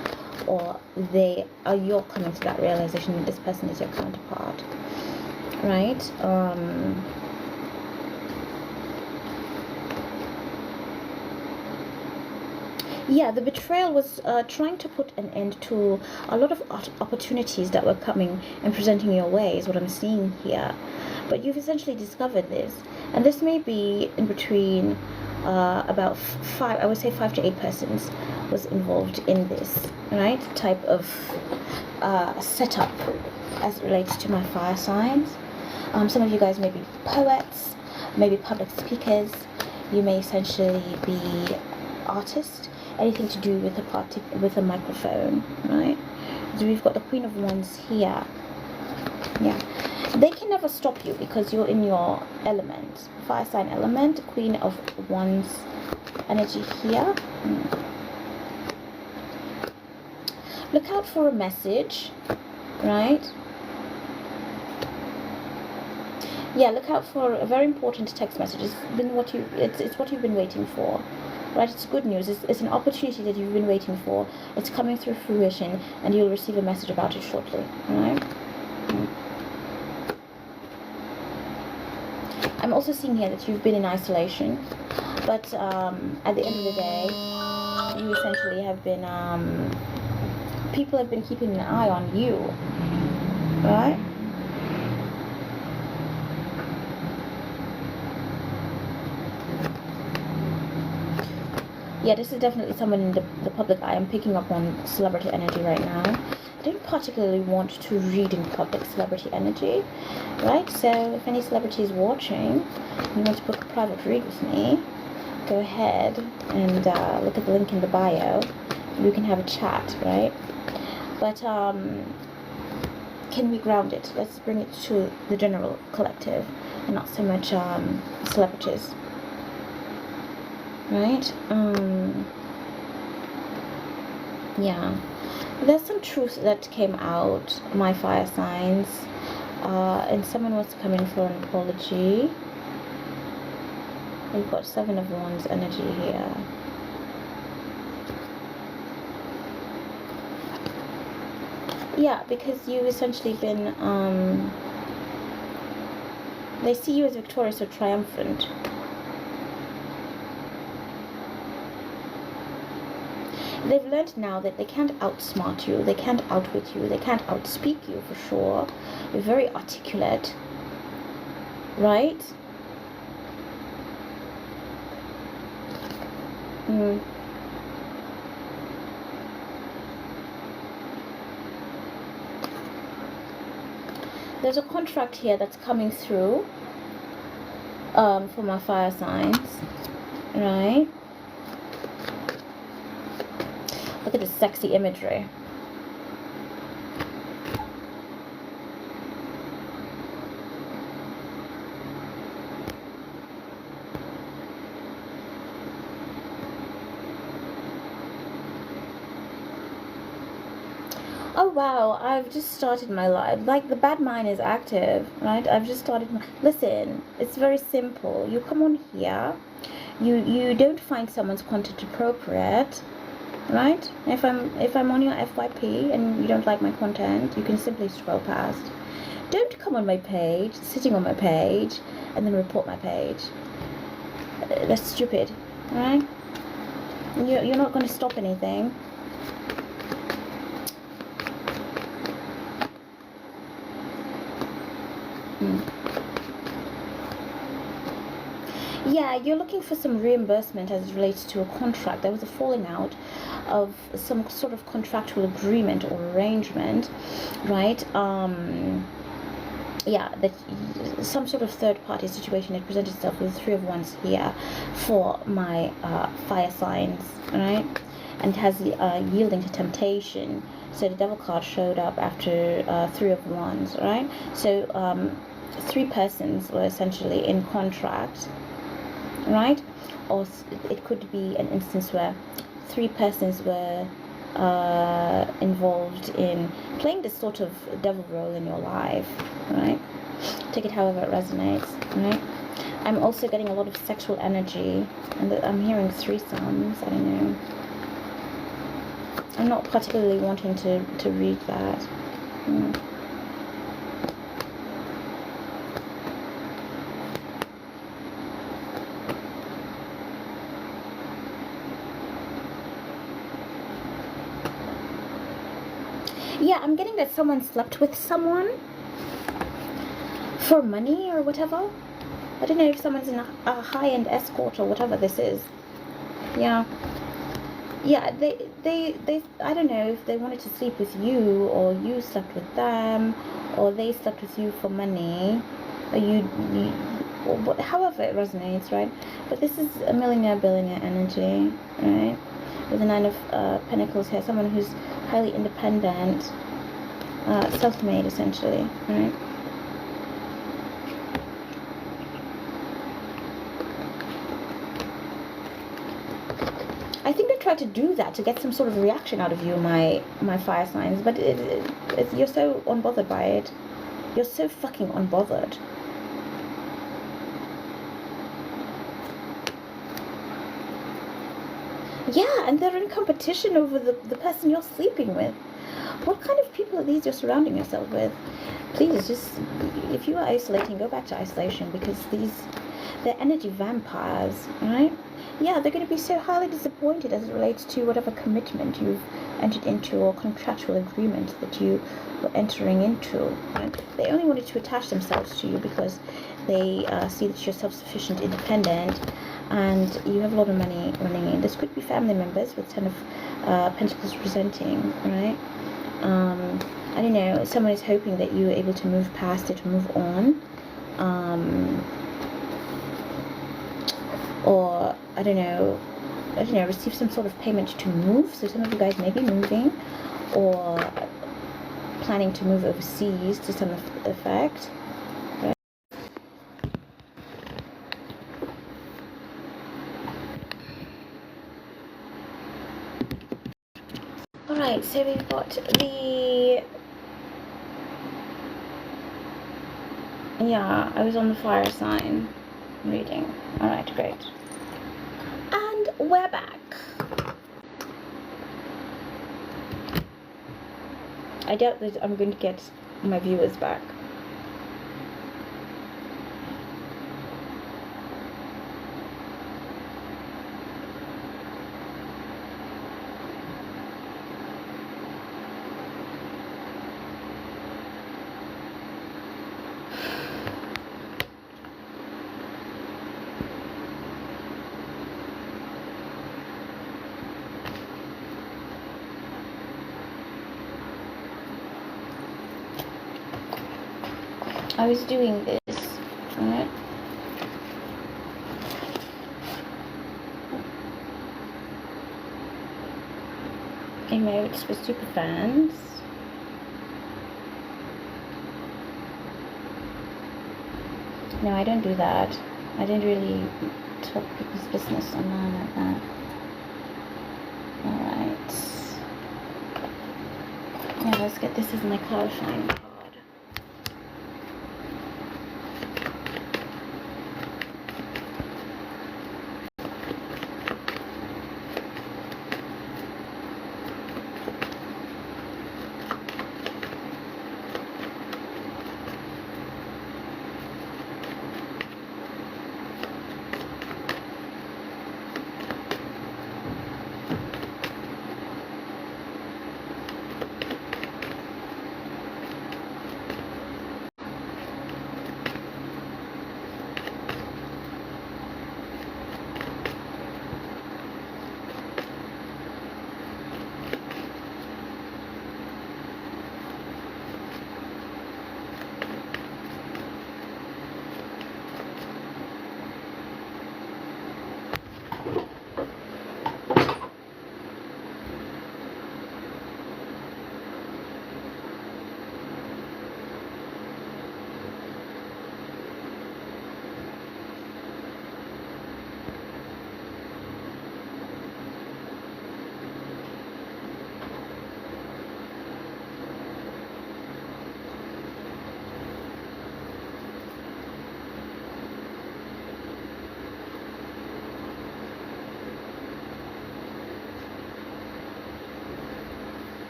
or you're coming to that realization that this person is your counterpart, right? Yeah, the betrayal was trying to put an end to a lot of opportunities that were coming and presenting your way, is what I'm seeing here. But you've essentially discovered this, and this may be in between about 5 to 8 persons was involved in this, right, type of setup as it relates to my fire signs. Some of you guys may be poets, maybe public speakers, you may essentially be artists, anything to do with a microphone, right? So we've got the Queen of Wands here. Yeah, they can never stop you because you're in your element, fire sign element. Queen of Wands energy here. Look out for a message, right? Yeah, look out for a very important text message. It's what you've been waiting for, right? It's good news. It's an opportunity that you've been waiting for. It's coming through fruition, and you'll receive a message about it shortly, right? I'm also seeing here that you've been in isolation, but at the end of the day, you essentially have been, people have been keeping an eye on you, right? Yeah, this is definitely someone in the public eye. I'm picking up on celebrity energy right now. I don't particularly want to read in public celebrity energy, right? So if any celebrity is watching and you want to book a private read with me, go ahead and look at the link in the bio. We can have a chat, right? But can we ground it? Let's bring it to the general collective and not so much celebrities, right? Yeah, there's some truth that came out, my fire signs, and someone wants to come in for an apology. We've got Seven of Wands energy here. Yeah, because you've essentially been, they see you as victorious or triumphant. They've learned now that they can't outsmart you, they can't outwit you, they can't outspeak you for sure. You're very articulate, right? There's a contract here that's coming through for my fire signs, right? Look at this sexy imagery. Oh wow, I've just started my life. Like, the bad mind is active, right? I've just started listen, it's very simple. You come on here, you don't find someone's content appropriate, right? If I'm on your FYP and you don't like my content, you can simply scroll past. Don't come on my page, sitting on my page, and then report my page. That's stupid, right? You're not going to stop anything. Yeah, you're looking for some reimbursement as it relates to a contract. There was a falling out of some sort of contractual agreement or arrangement, right? Yeah, that some sort of third-party situation had presented itself with 3 of Wands here for my fire signs, right? And has yielding to temptation. So the Devil card showed up after 3 of Wands, right? So 3 persons were essentially in contract, right? Or it could be an instance where 3 persons were involved in playing this sort of devil role in your life, right? Take it however it resonates, right? I'm also getting a lot of sexual energy, and I'm hearing threesomes. I don't know. I'm not particularly wanting to read that. Yeah, I'm getting that someone slept with someone for money or whatever. I don't know if someone's in a high-end escort or whatever this is. Yeah, they I don't know if they wanted to sleep with you, or you slept with them, or they slept with you for money, or or however it resonates, right? But this is a millionaire, billionaire energy, right? With the 9 of Pentacles here, someone who's highly independent, self-made essentially, right? I think they tried to do that to get some sort of reaction out of you, my fire signs, but you're so unbothered by it. You're so fucking unbothered. Yeah, and they're in competition over the person you're sleeping with. What kind of people are these you're surrounding yourself with? Please, just, if you are isolating, go back to isolation, because they're energy vampires, right? Yeah, they're going to be so highly disappointed as it relates to whatever commitment you've entered into or contractual agreement that you were entering into, right? They only wanted to attach themselves to you because they see that you're self-sufficient, independent, and you have a lot of money running in. This could be family members with 10 of Pentacles presenting, right? I don't know, someone is hoping that you are able to move past it, move on, or I don't know, receive some sort of payment to move. So some of you guys may be moving or planning to move overseas to some effect, right? Alright, so we've got the... Yeah, I was on the fire sign reading. Alright, great. And we're back. I doubt that I'm going to get my viewers back. I was doing this, right? Emotes for super fans. No, I don't do that. I don't really talk people's business online like that. Alright. Now let's get this as my clarifying card.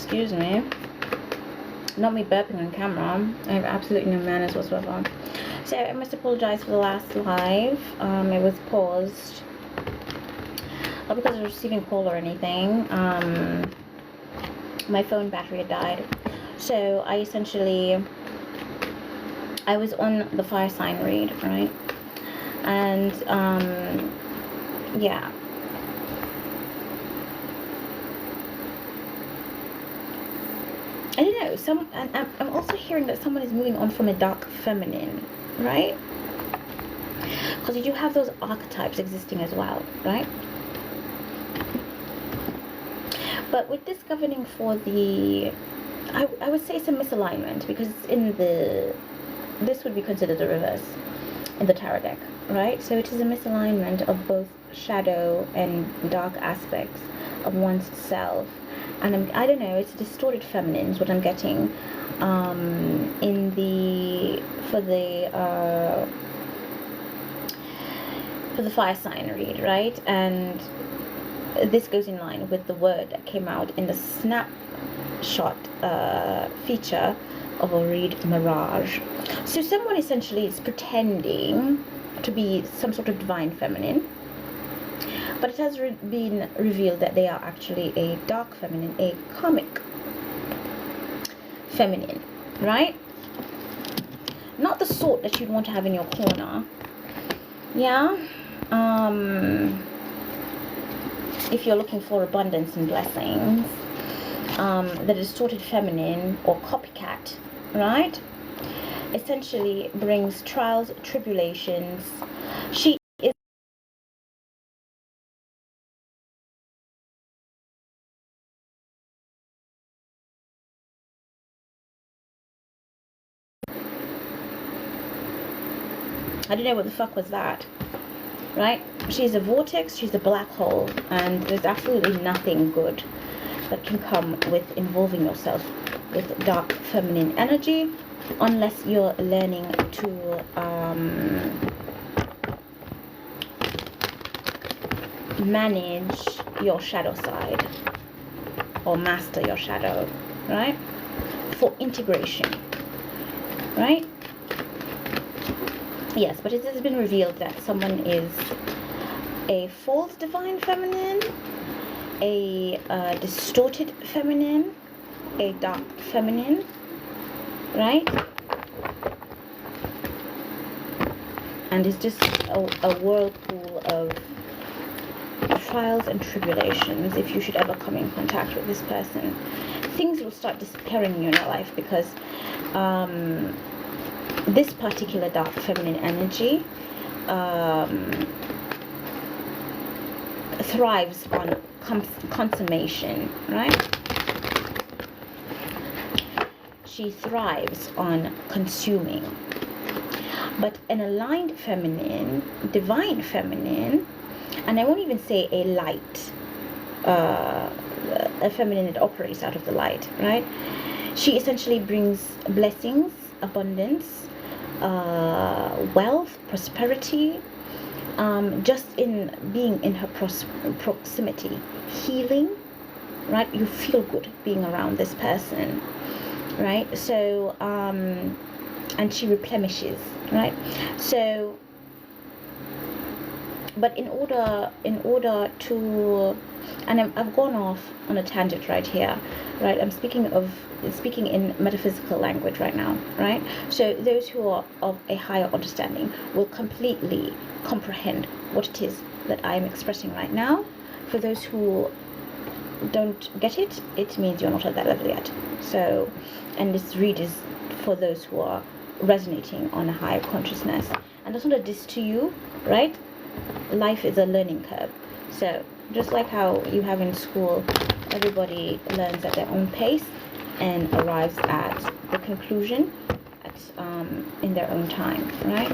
excuse me. Not me burping on camera. I have absolutely no manners whatsoever. So I must apologize for the last live. It was paused. Not because I was receiving a call or anything. My phone battery had died. So I was on the fire sign read, right? And yeah. I don't know, I'm also hearing that someone is moving on from a dark feminine, right? Because you do have those archetypes existing as well, right? But with this governing for the, I would say it's a misalignment, because this would be considered a reverse in the tarot deck, right? So it is a misalignment of both shadow and dark aspects of one's self. And I don't know, it's distorted feminine is what I'm getting for the fire sign read, right? And this goes in line with the word that came out in the snapshot feature of a read, mirage. So someone essentially is pretending to be some sort of divine feminine, but it has been revealed that they are actually a dark feminine, a karmic feminine, right? Not the sort that you'd want to have in your corner. Yeah. If you're looking for abundance and blessings, the distorted feminine or copycat, right, essentially brings trials, tribulations. She is I don't know what the fuck was that, right? She's a vortex, she's a black hole, and there's absolutely nothing good that can come with involving yourself with dark feminine energy unless you're learning to manage your shadow side or master your shadow, right? For integration, right? Yes, but it has been revealed that someone is a false divine feminine, a distorted feminine, a dark feminine, right? And it's just a whirlpool of trials and tribulations if you should ever come in contact with this person. Things will start disappearing in your life because this particular dark feminine energy thrives on consummation, right? She thrives on consuming. But an aligned feminine, divine feminine, and I won't even say a light, a feminine that operates out of the light, right? She essentially brings blessings, abundance, wealth, prosperity, just in being in her proximity, healing, right? You feel good being around this person, right? So and she replenishes, right? So but in order to, and I've gone off on a tangent right here, right? I'm speaking in metaphysical language right now, right? So those who are of a higher understanding will completely comprehend what it is that I'm expressing right now. For those who don't get it, it means you're not at that level yet. So, and this read is for those who are resonating on a higher consciousness. And that's not a diss to you, right? Life is a learning curve. So just like how you have in school, everybody learns at their own pace and arrives at the conclusion at in their own time, right?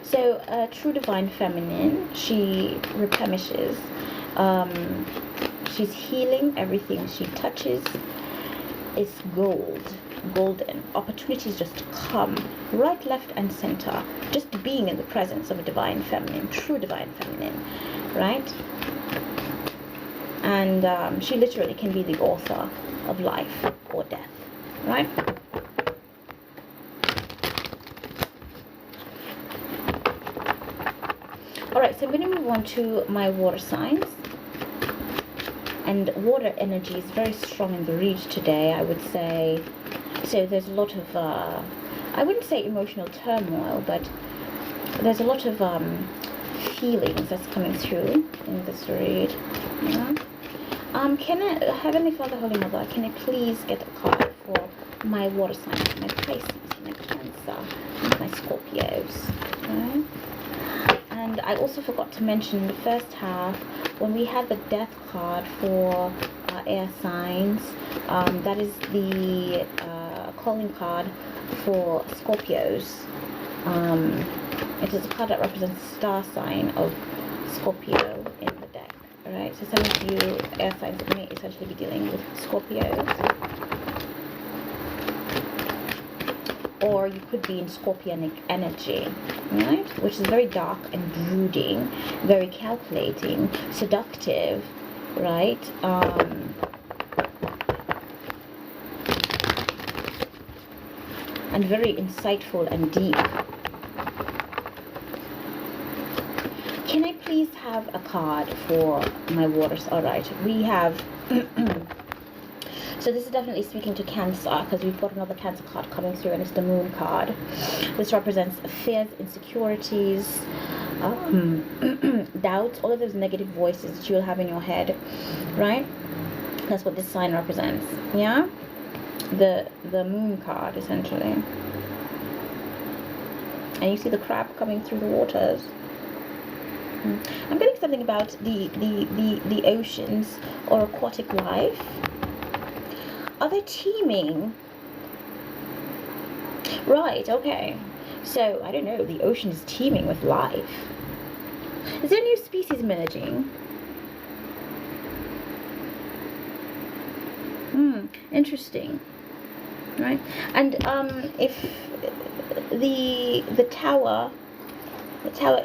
So true divine feminine, she replenishes, she's healing. Everything she touches is golden. Opportunities just come right, left and center, just being in the presence of a divine feminine, true divine feminine, right? and she literally can be the author of life or death, right? Alright, so I'm going to move on to my water signs. And water energy is very strong in the read today, I would say. So there's a lot of, I wouldn't say emotional turmoil, but there's a lot of feelings that's coming through in this read. Yeah. Can I, Heavenly Father, Holy Mother, can I please get a card for my water signs, my Pisces, my Cancer, and my Scorpios? Okay. And I also forgot to mention in the first half, when we had the Death card for air signs, that is the calling card for Scorpios. It is a card that represents the star sign of Scorpio in the deck. Alright, so some of you air signs may essentially be dealing with Scorpios. Or you could be in Scorpionic energy, right? Which is very dark and brooding, very calculating, seductive, right? And very insightful and deep. Can I please have a card for my waters? Alright, we have... So this is definitely speaking to Cancer, because we've got another Cancer card coming through, and it's the Moon card. This represents fears, insecurities, doubts, all of those negative voices that you'll have in your head, right? That's what this sign represents, yeah? The Moon card, essentially. And you see the crab coming through the waters. I'm getting something about the oceans or aquatic life. Are they teeming? Right, okay. So, I don't know, the ocean is teeming with life. Is there a new species emerging? Interesting. Right? And if the tower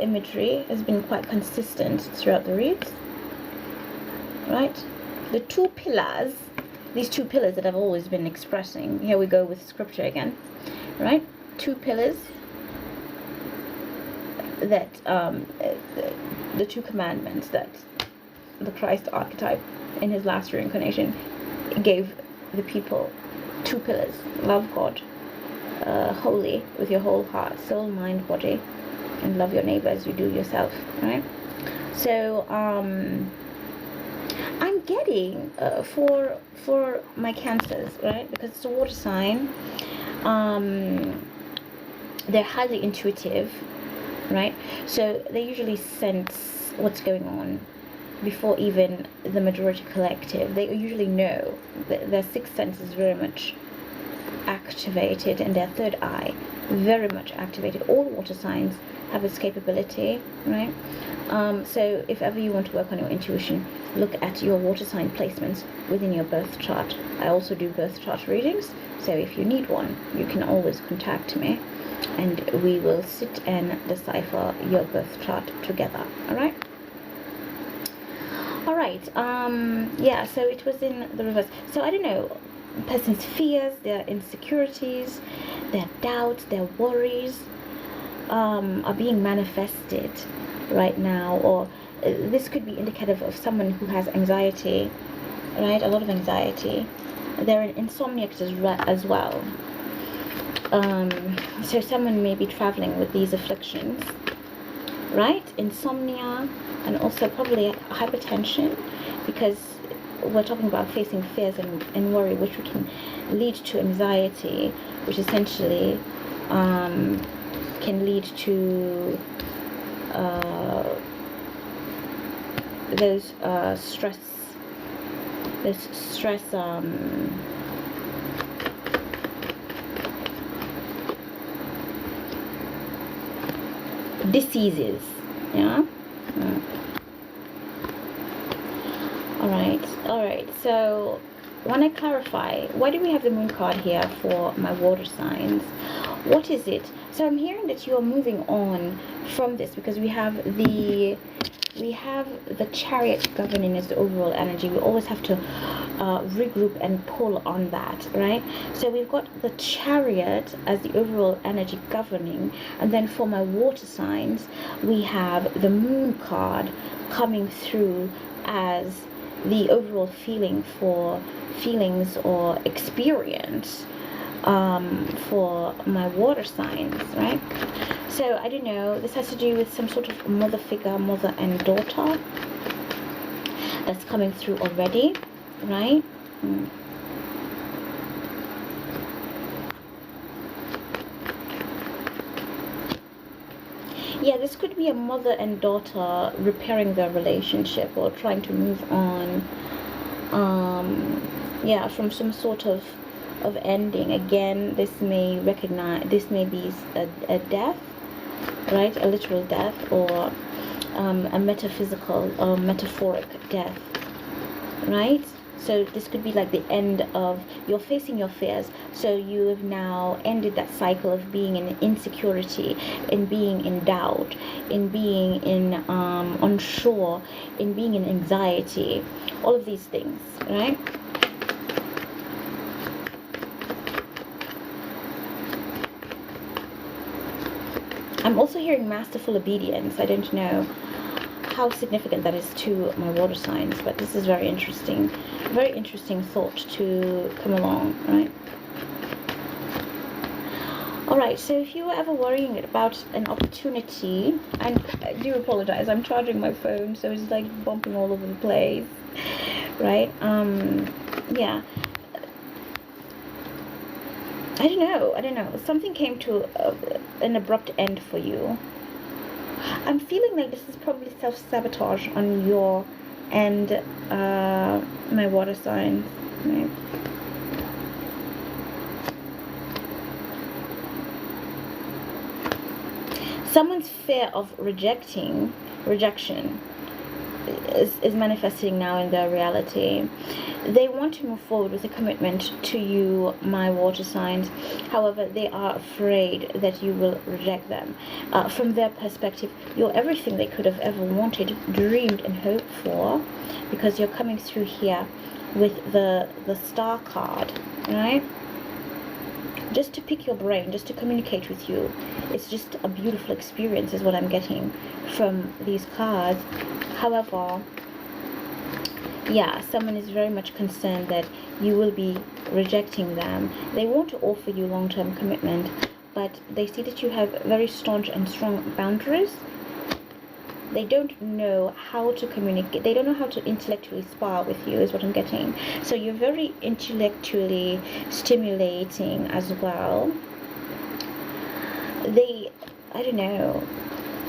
imagery has been quite consistent throughout the reads. Right? The two pillars, these two pillars that I've always been expressing. Here we go with scripture again, right? Two pillars that the two commandments that the Christ archetype in his last reincarnation gave the people. Two pillars: love God wholly with your whole heart, soul, mind, body, and love your neighbor as you do yourself, right? So I'm getting for my Cancers, right, because it's a water sign, they're highly intuitive, right? So they usually sense what's going on before even the majority collective. They usually know that their sixth sense is very much activated, and their third eye very much activated. All water signs have this capability, right? So if ever you want to work on your intuition, look at your water sign placements within your birth chart. I also do birth chart readings, so if you need one, you can always contact me and we will sit and decipher your birth chart together. Alright, yeah, so it was in the reverse. So I don't know, person's fears, their insecurities, their doubts, their worries are being manifested right now, or this could be indicative of someone who has anxiety, right? A lot of anxiety. They're an insomniac as well. So someone may be traveling with these afflictions, right? Insomnia, and also probably hypertension, because we're talking about facing fears and worry, which can lead to anxiety, which essentially can lead to those stress diseases, yeah. Alright, so when I clarify, why do we have the Moon card here for my water signs? What is it? So I'm hearing that you are moving on from this, because we have the we have the Chariot governing as the overall energy. We always have to regroup and pull on that, right? So we've got the Chariot as the overall energy governing, and then for my water signs, we have the Moon card coming through as the overall feelings or experience for my water signs, right? So I don't know, this has to do with some sort of mother figure, mother and daughter, that's coming through already, right? Yeah, this could be a mother and daughter repairing their relationship or trying to move on, yeah, from some sort of ending. Again, this may be a death, right? A literal death, or a metaphysical or metaphoric death, right? So this could be like the end of, you're facing your fears, so you have now ended that cycle of being in insecurity, in being in doubt, in being in unsure, in being in anxiety, all of these things, right? I'm also hearing masterful obedience. I don't know how significant that is to my water signs, but this is very interesting thought to come along, right? Alright, so if you were ever worrying about an opportunity, and I do apologize, I'm charging my phone, so it's like bumping all over the place, right? Yeah, I don't know, something came to an abrupt end for you. I'm feeling like this is probably self-sabotage on your end, my water signs, right? Someone's fear of rejection is manifesting now in their reality. They want to move forward with a commitment to you, my water signs. However, they are afraid that you will reject them. From their perspective, you're everything they could have ever wanted, dreamed, and hoped for, because you're coming through here with the Star card, right? Just to pick your brain, just to communicate with you. It's just a beautiful experience is what I'm getting from these cards. However, yeah, someone is very much concerned that you will be rejecting them. They want to offer you long-term commitment, but they see that you have very staunch and strong boundaries. They don't know how to communicate. They don't know how to intellectually spar with you, is what I'm getting. So you're very intellectually stimulating as well. I don't know,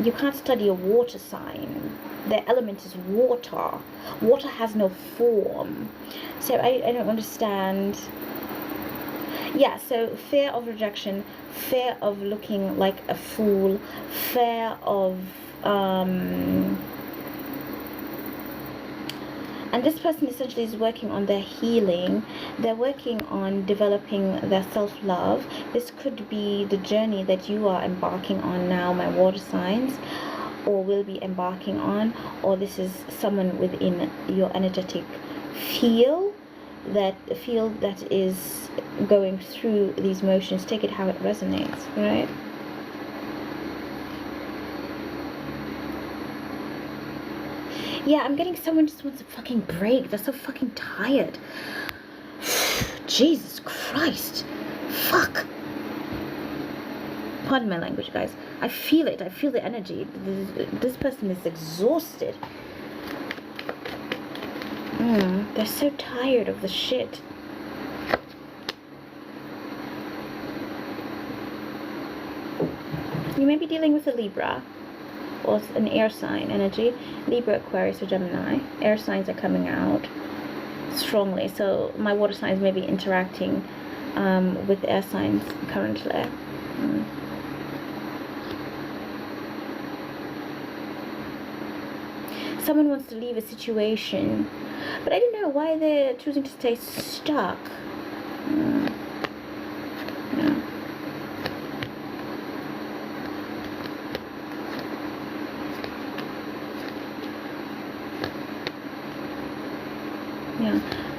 you can't study a water sign. The element is water. Water has no form. So I don't understand. Yeah, so fear of rejection, fear of looking like a fool, fear of and this person essentially is working on their healing. They're working on developing their self-love. This could be the journey that you are embarking on now, my water signs, or will be embarking on, or this is someone within your energetic field that is going through these motions. Take it how it resonates, right? Yeah, I'm getting someone just wants a fucking break. They're so fucking tired. Jesus Christ. Fuck. Pardon my language, guys. I feel it. I feel the energy. This person is exhausted. They're so tired of the shit. You may be dealing with a Libra or an air sign energy. Libra, Aquarius, or Gemini. Air signs are coming out strongly. So my water signs may be interacting with air signs currently. Someone wants to leave a situation, but I don't know why they're choosing to stay stuck. Yeah.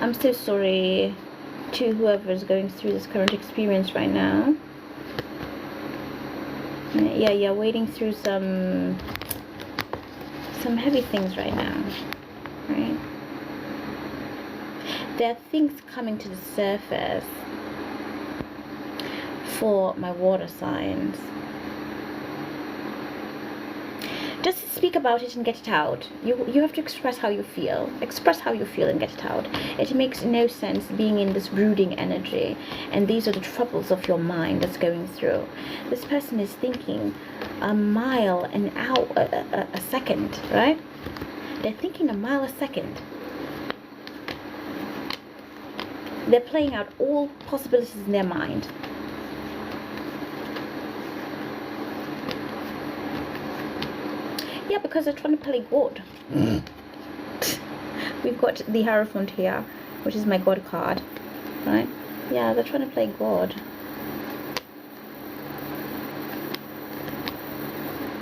I'm so sorry to whoever is going through this current experience right now. Yeah, wading through some heavy things right now, right? There are things coming to the surface for my water signs. Just speak about it and get it out. You have to express how you feel. Express how you feel and get it out. It makes no sense being in this brooding energy, and these are the troubles of your mind that's going through. This person is thinking a mile an hour, a second, right? They're thinking a mile a second. They're playing out all possibilities in their mind. Yeah, because they're trying to play God. We've got the Hierophant here, which is my God card, right? Yeah, they're trying to play God.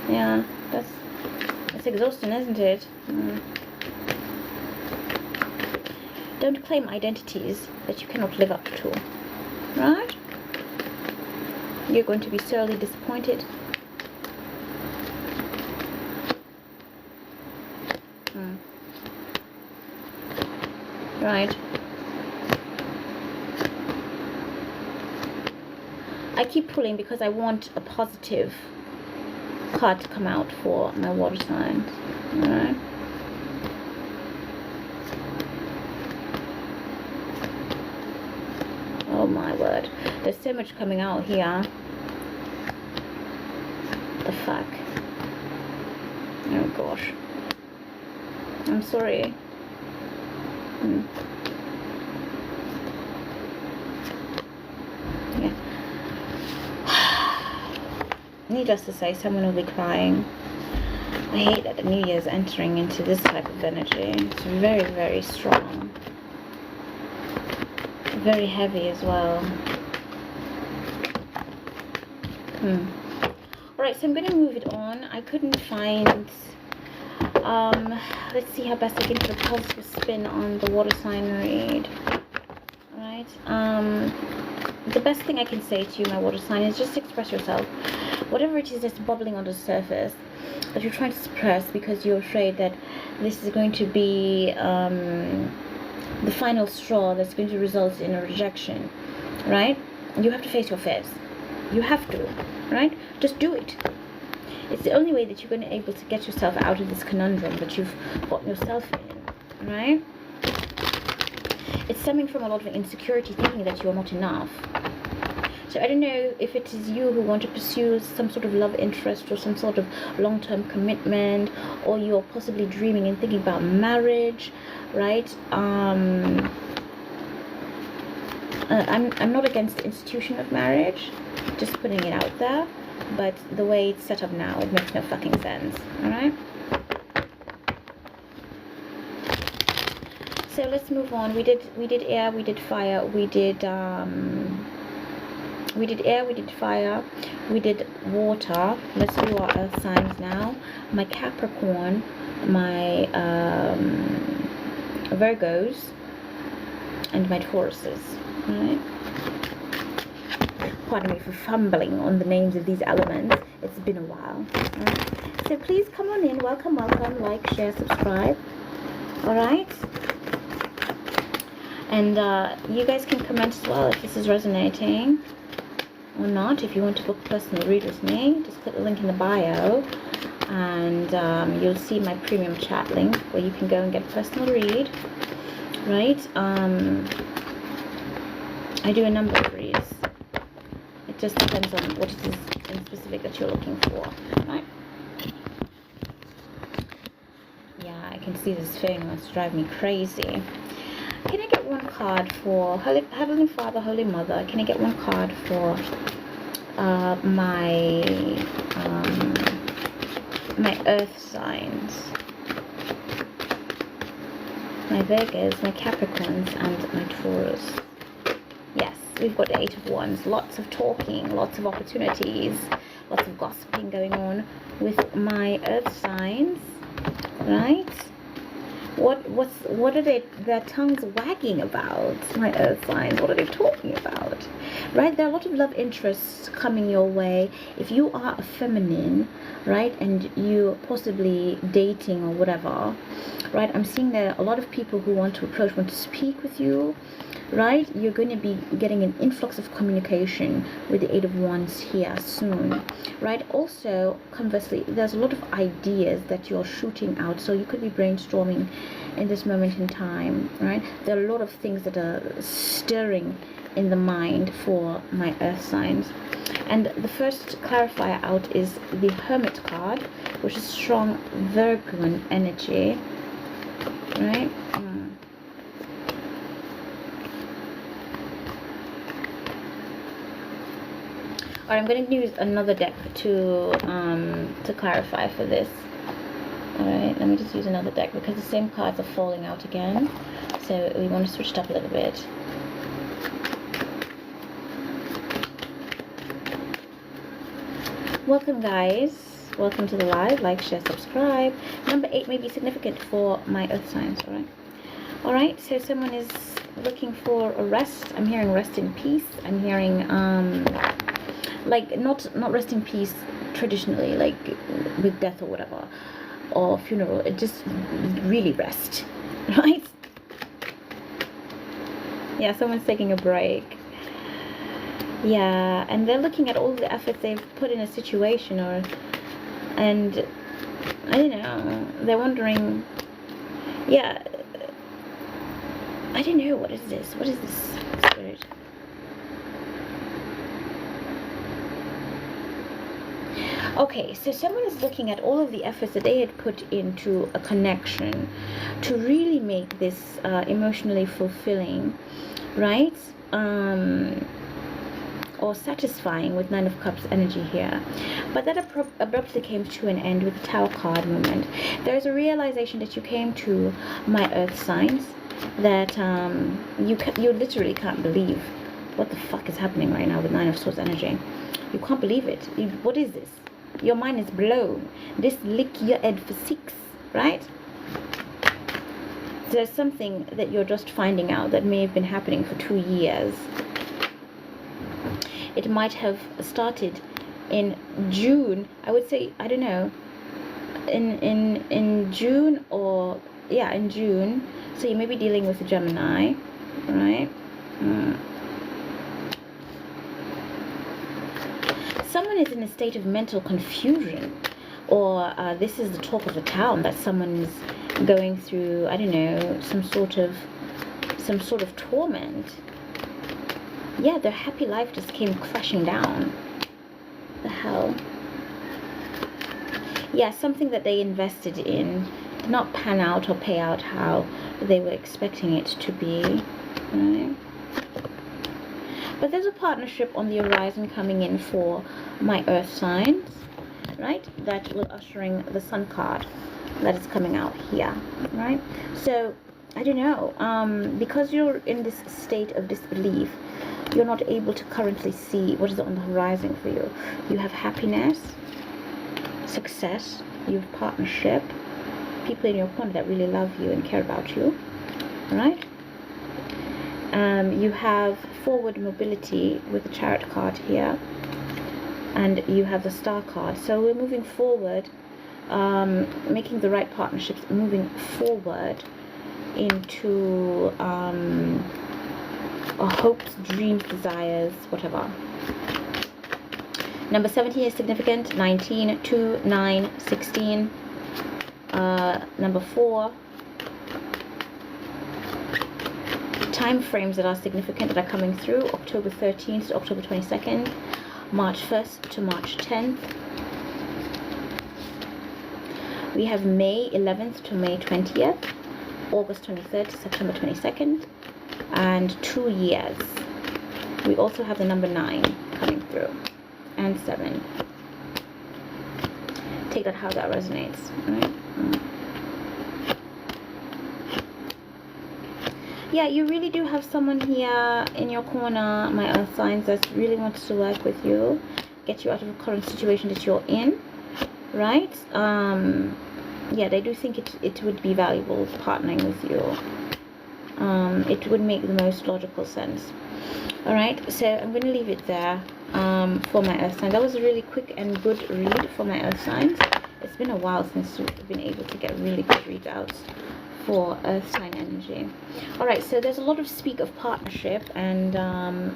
Yeah, that's exhausting, isn't it? Don't claim identities that you cannot live up to, right? You're going to be sorely disappointed. Right. I keep pulling because I want a positive card to come out for my water signs. Alright. Oh my word. There's so much coming out here. The fuck? Oh gosh. I'm sorry. Yeah. Needless to say, someone will be crying. I hate that the New Year's entering into this type of energy. It's very, very strong. Very heavy as well. Alright, so I'm going to move it on. I couldn't find... let's see how best I can put a positive spin on the water sign read. Alright, the best thing I can say to you, my water sign, is just express yourself. Whatever it is that's bubbling on the surface, that you're trying to suppress because you're afraid that this is going to be the final straw that's going to result in a rejection, right? You have to face your fears. You have to, right? Just do it. It's the only way that you're going to be able to get yourself out of this conundrum that you've gotten yourself in, right? It's stemming from a lot of insecurity, thinking that you're not enough. So I don't know if it is you who want to pursue some sort of love interest or some sort of long-term commitment, or you're possibly dreaming and thinking about marriage, right? I'm not against the institution of marriage, just putting it out there. But the way it's set up now, it makes no fucking sense. Alright? So let's move on. We did air, we did fire, we did air, we did fire, we did water. Let's do our earth signs now. My Capricorn, my Virgos, and my Tauruses. Alright? Pardon me for fumbling on the names of these elements. It's been a while. Right? So please come on in. Welcome, like, share, subscribe. Alright? And you guys can comment as well if this is resonating or not. If you want to book a personal read with me, just click the link in the bio, and you'll see my premium chat link where you can go and get a personal read. Right? I do a number of reads. It just depends on what it is in specific that you're looking for, right? Yeah, I can see this phone wants to drive me crazy. Can I get one card for Heavenly Father, Holy Mother? Can I get one card for my earth signs? My Virgos, my Capricorns, and my Taurus. Yes, we've got the 8 of Wands. Lots of talking, lots of opportunities, lots of gossiping going on with my earth signs, right? What are their tongues wagging about, my earth signs? What are they talking about? Right? There are a lot of love interests coming your way. If you are a feminine, right, and you possibly dating or whatever, right, I'm seeing there are a lot of people who want to approach, want to speak with you, right? You're going to be getting an influx of communication with the Eight of Wands here soon, right? Also, conversely, there's a lot of ideas that you're shooting out, so you could be brainstorming in this moment in time, right? There are a lot of things that are stirring in the mind for my earth signs. And the first clarifier out is the Hermit card, which is strong Virgo energy, right? Alright, I'm going to use another deck to clarify for this. Alright, let me just use another deck because the same cards are falling out again. So we want to switch it up a little bit. Welcome guys. Welcome to the live. Like, share, subscribe. Number 8 may be significant for my earth signs. Alright, so someone is looking for a rest. I'm hearing rest in peace. I'm hearing like not rest in peace traditionally, like with death or whatever, or funeral. It just really rest, right? Yeah, someone's taking a break. Yeah, and they're looking at all the efforts they've put in a situation, and I don't know, they're wondering, yeah, I don't know, what is this spirit? Okay, so someone is looking at all of the efforts that they had put into a connection to really make this emotionally fulfilling, right? Or satisfying with Nine of Cups energy here. But that abruptly came to an end with the Tower card moment. There's a realization that you came to, my earth signs, that you literally can't believe what the fuck is happening right now with Nine of Swords energy. You can't believe it. What is this? Your mind is blown. This lick your head for 6, right? There's something that you're just finding out that may have been happening for 2 years. It might have started in June. I would say, I don't know, in June, or yeah, in June. So you may be dealing with a Gemini, right? Someone is in a state of mental confusion, or this is the talk of the town, that someone's going through, I don't know, some sort of torment. Yeah, their happy life just came crashing down. The hell? Yeah, something that they invested in did not pan out or pay out how they were expecting it to be, right? But there's a partnership on the horizon coming in for my earth signs, right? That will ushering the Sun card that is coming out here, right? So, I don't know, because you're in this state of disbelief, you're not able to currently see what is on the horizon for you. You have happiness, success, you have partnership, people in your corner that really love you and care about you, right? You have forward mobility with the Chariot card here, and you have the Star card. So we're moving forward, making the right partnerships, moving forward into our hopes, dreams, desires, whatever. Number 17 is significant. 19, 2, 9, 16. Number 4. Time frames that are significant, that are coming through: October 13th to October 22nd, March 1st to March 10th. We have May 11th to May 20th, August 23rd to September 22nd, and 2 years. We also have the number 9 coming through, and 7. Take that how that resonates, right? Yeah, you really do have someone here in your corner, my earth signs, that really wants to work with you, get you out of a current situation that you're in, right? Yeah, they do think it would be valuable partnering with you. It would make the most logical sense. All right, so I'm going to leave it there for my earth signs. That was a really quick and good read for my earth signs. It's been a while since we've been able to get really good readouts for earth sign energy. All right, so there's a lot of speak of partnership and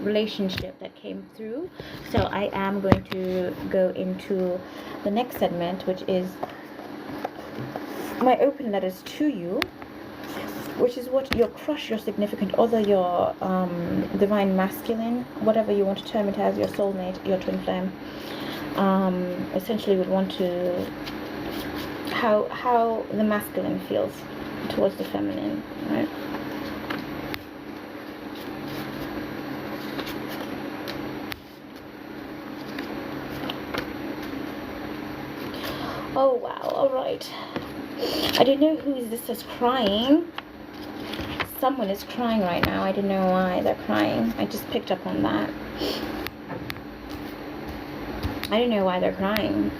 relationship that came through. So I am going to go into the next segment, which is my open letters to you, which is what your crush, your significant other, your divine masculine, whatever you want to term it as, your soulmate, your twin flame, essentially would want to, how the masculine feels towards the feminine, right? Oh wow, alright. I don't know who is this that's crying. Someone is crying right now. I don't know why they're crying. I just picked up on that. I don't know why they're crying.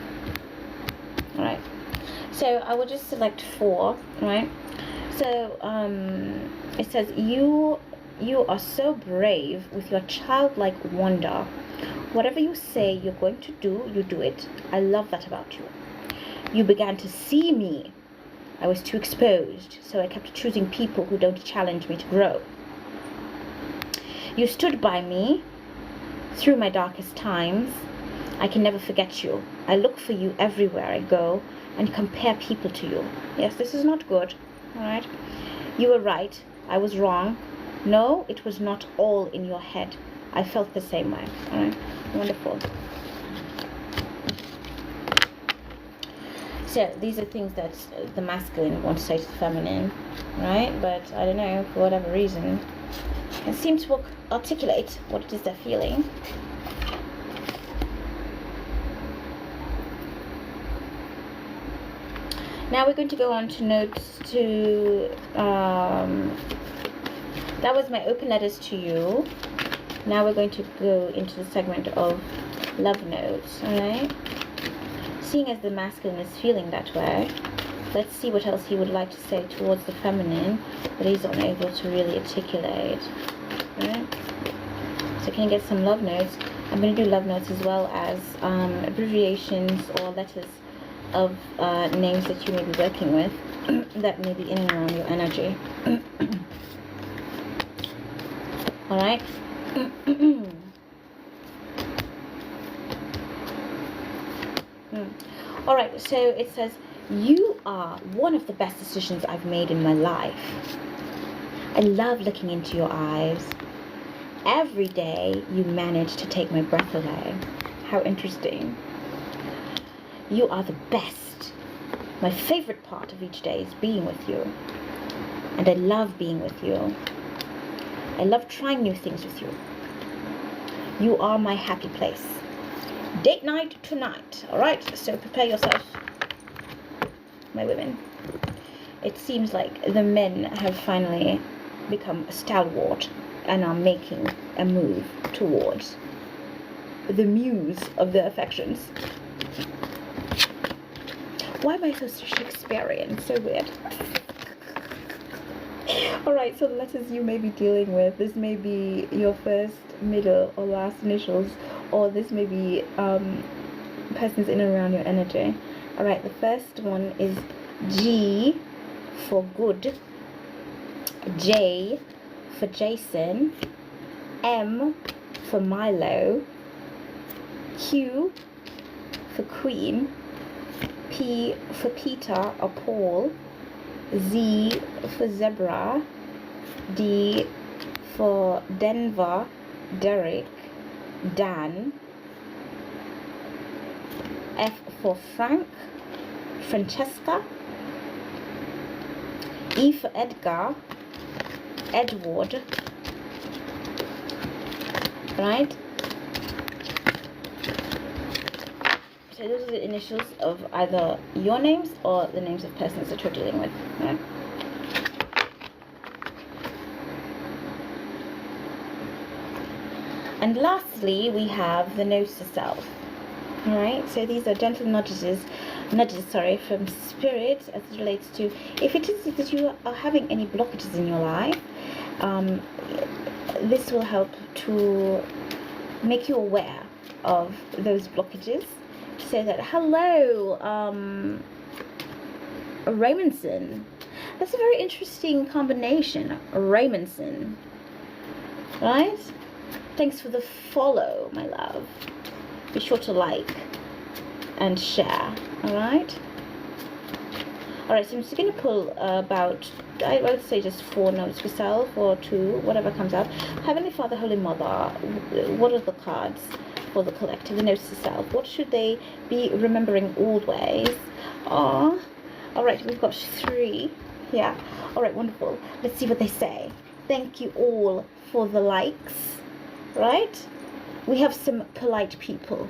Alright. So I will just select 4, right? So it says you are so brave with your childlike wonder. Whatever you say you're going to do, you do it. I love that about you. You began to see me. I was too exposed, so I kept choosing people who don't challenge me to grow. You stood by me through my darkest times. I can never forget you. I look for you everywhere I go and compare people to you. Yes, this is not good, all right? You were right. I was wrong. No, it was not all in your head. I felt the same way, all right? Wonderful. So these are things that the masculine wants to say to the feminine, right? But I don't know, for whatever reason, it seems to articulate what it is they're feeling. Now we're going to go on to notes to, that was my open letters to you. Now we're going to go into the segment of love notes, alright? Seeing as the masculine is feeling that way, let's see what else he would like to say towards the feminine that he's unable to really articulate. Right? So can you get some love notes? I'm going to do love notes as well as abbreviations or letters of names that you may be working with that may be in and around your energy. Alright? Alright, so it says, you are one of the best decisions I've made in my life. I love looking into your eyes. Every day you manage to take my breath away. How interesting. You are the best. My favorite part of each day is being with you. And I love being with you. I love trying new things with you. You are my happy place. Date night tonight. Alright, so prepare yourself, my women. It seems like the men have finally become stalwart and are making a move towards the muse of their affections. Why am I so Shakespearean? So weird. Alright, so the letters you may be dealing with, this may be your first, middle, or last initials, or this may be persons in and around your energy. Alright, the first one is G for good, J for Jason, M for Milo, Q for Queen, P for Peter or Paul, Z for Zebra, D for Denver, Derek, Dan, F for Frank, Francesca, E for Edgar, Edward, right? So those are the initials of either your names or the names of persons that you're dealing with, right? And lastly, we have the notes to self. Alright, so these are gentle nudges nudges, sorry, from spirit as it relates to if it is that you are having any blockages in your life. This will help to make you aware of those blockages, so that hello, Raymondson. That's a very interesting combination, Raymondson. Right? Thanks for the follow, my love. Be sure to like and share. Alright? Alright, so I'm just going to pull about, I would say just 4 notes for self, or 2, whatever comes up. Heavenly Father, Holy Mother, what are the cards for the collective, the notes to self? What should they be remembering always? Alright, we've got 3. Yeah. Alright, wonderful. Let's see what they say. Thank you all for the likes. Right? We have some polite people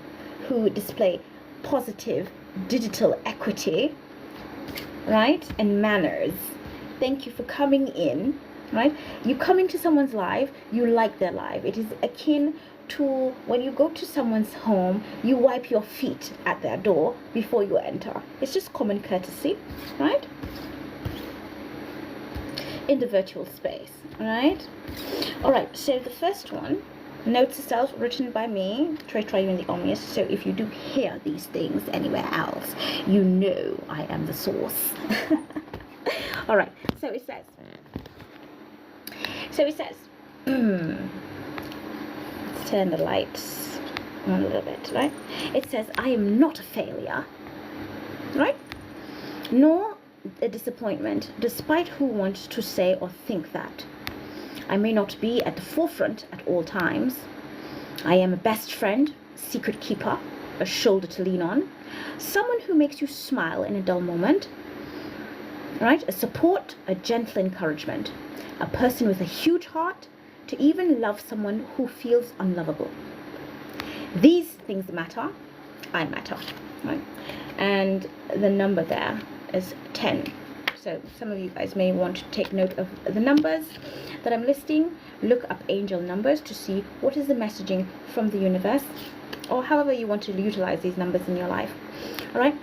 who display positive digital equity, right, and manners. Thank you for coming in. Right? You come into someone's life, you like their life. It is akin to when you go to someone's home, you wipe your feet at their door before you enter. It's just common courtesy, right? In the virtual space, right? Alright, so the first one, notes to self, written by me, Traytriunetheomnist. So if you do hear these things anywhere else, you know I am the source. Alright, so it says, let's turn the lights on a little bit, right? It says, I am not a failure, right? Nor a disappointment, despite who wants to say or think that. I may not be at the forefront at all times. I am a best friend, secret keeper, a shoulder to lean on, someone who makes you smile in a dull moment, right? A support, a gentle encouragement, a person with a huge heart to even love someone who feels unlovable. These things matter. I matter, right? And the number there is 10. So some of you guys may want to take note of the numbers that I'm listing. Look up angel numbers to see what is the messaging from the universe, or however you want to utilize these numbers in your life. All right?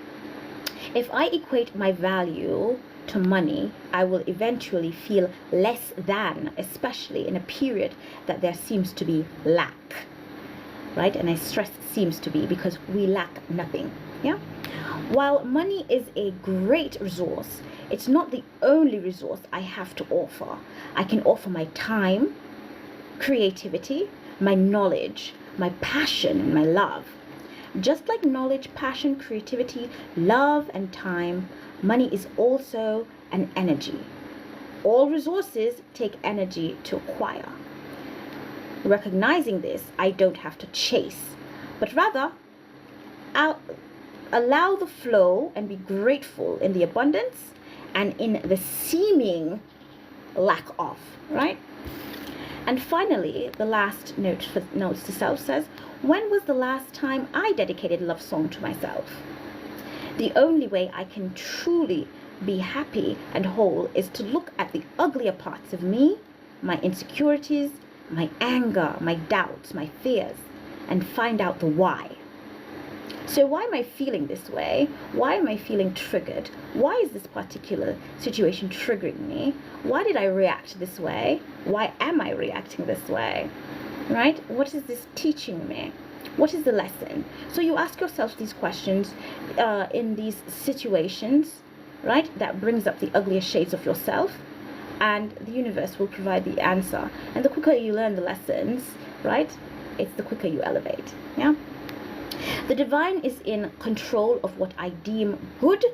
If I equate my value to money, I will eventually feel less than, especially in a period that there seems to be lack. Right? And I stress seems to be, because we lack nothing. Yeah? While money is a great resource, it's not the only resource I have to offer. I can offer my time, creativity, my knowledge, my passion, and my love. Just like knowledge, passion, creativity, love, and time, money is also an energy. All resources take energy to acquire. Recognizing this, I don't have to chase, but rather I'll allow the flow and be grateful in the abundance and in the seeming lack of, right? And finally, the last note for notes to self says, when was the last time I dedicated a love song to myself? The only way I can truly be happy and whole is to look at the uglier parts of me, my insecurities, my anger, my doubts, my fears, and find out the why. So why am I feeling this way? Why am I feeling triggered? Why is this particular situation triggering me? Why did I react this way? Why am I reacting this way? Right? What is this teaching me? What is the lesson? So you ask yourself these questions in these situations, right? That brings up the uglier shades of yourself, and the universe will provide the answer. And the quicker you learn the lessons, right? It's the quicker you elevate. Yeah? The divine is in control of what I deem good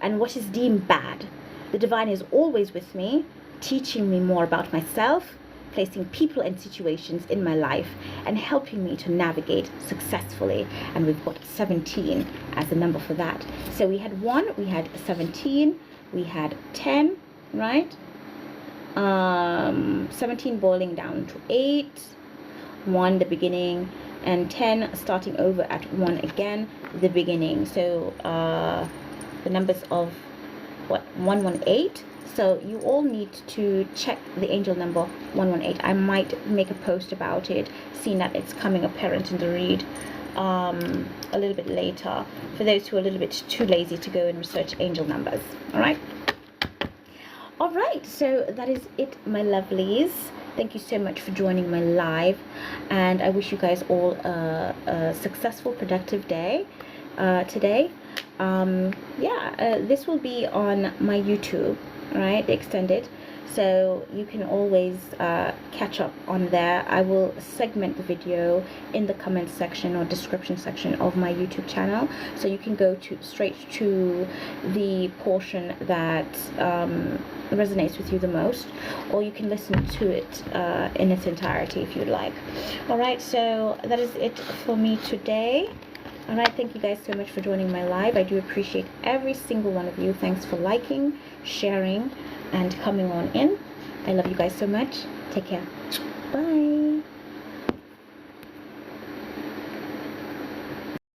and what is deemed bad. The divine is always with me, teaching me more about myself, placing people and situations in my life, and helping me to navigate successfully. And we've got 17 as the number for that. So we had 1, we had 17, we had 10, right? 17 boiling down to 8, 1 the beginning, and 10 starting over at 1 again, the beginning. So the numbers of what, 118, So you all need to check the angel number 118. I might make a post about it, seeing that it's coming apparent in the read a little bit later, for those who are a little bit too lazy to go and research angel numbers. All right, so that is it, my lovelies. Thank you so much for joining my live, and I wish you guys all a successful, productive day today. This will be on my YouTube, right, the extended, so you can always catch up on there. I will segment the video in the comment section or description section of my YouTube channel, so you can go straight to the portion that resonates with you the most, or you can listen to it in its entirety if you'd like. All right, so that is it for me today. All right, thank you guys so much for joining my live. I do appreciate every single one of you. Thanks for liking, sharing, and coming on in. I love you guys so much. Take care. Bye.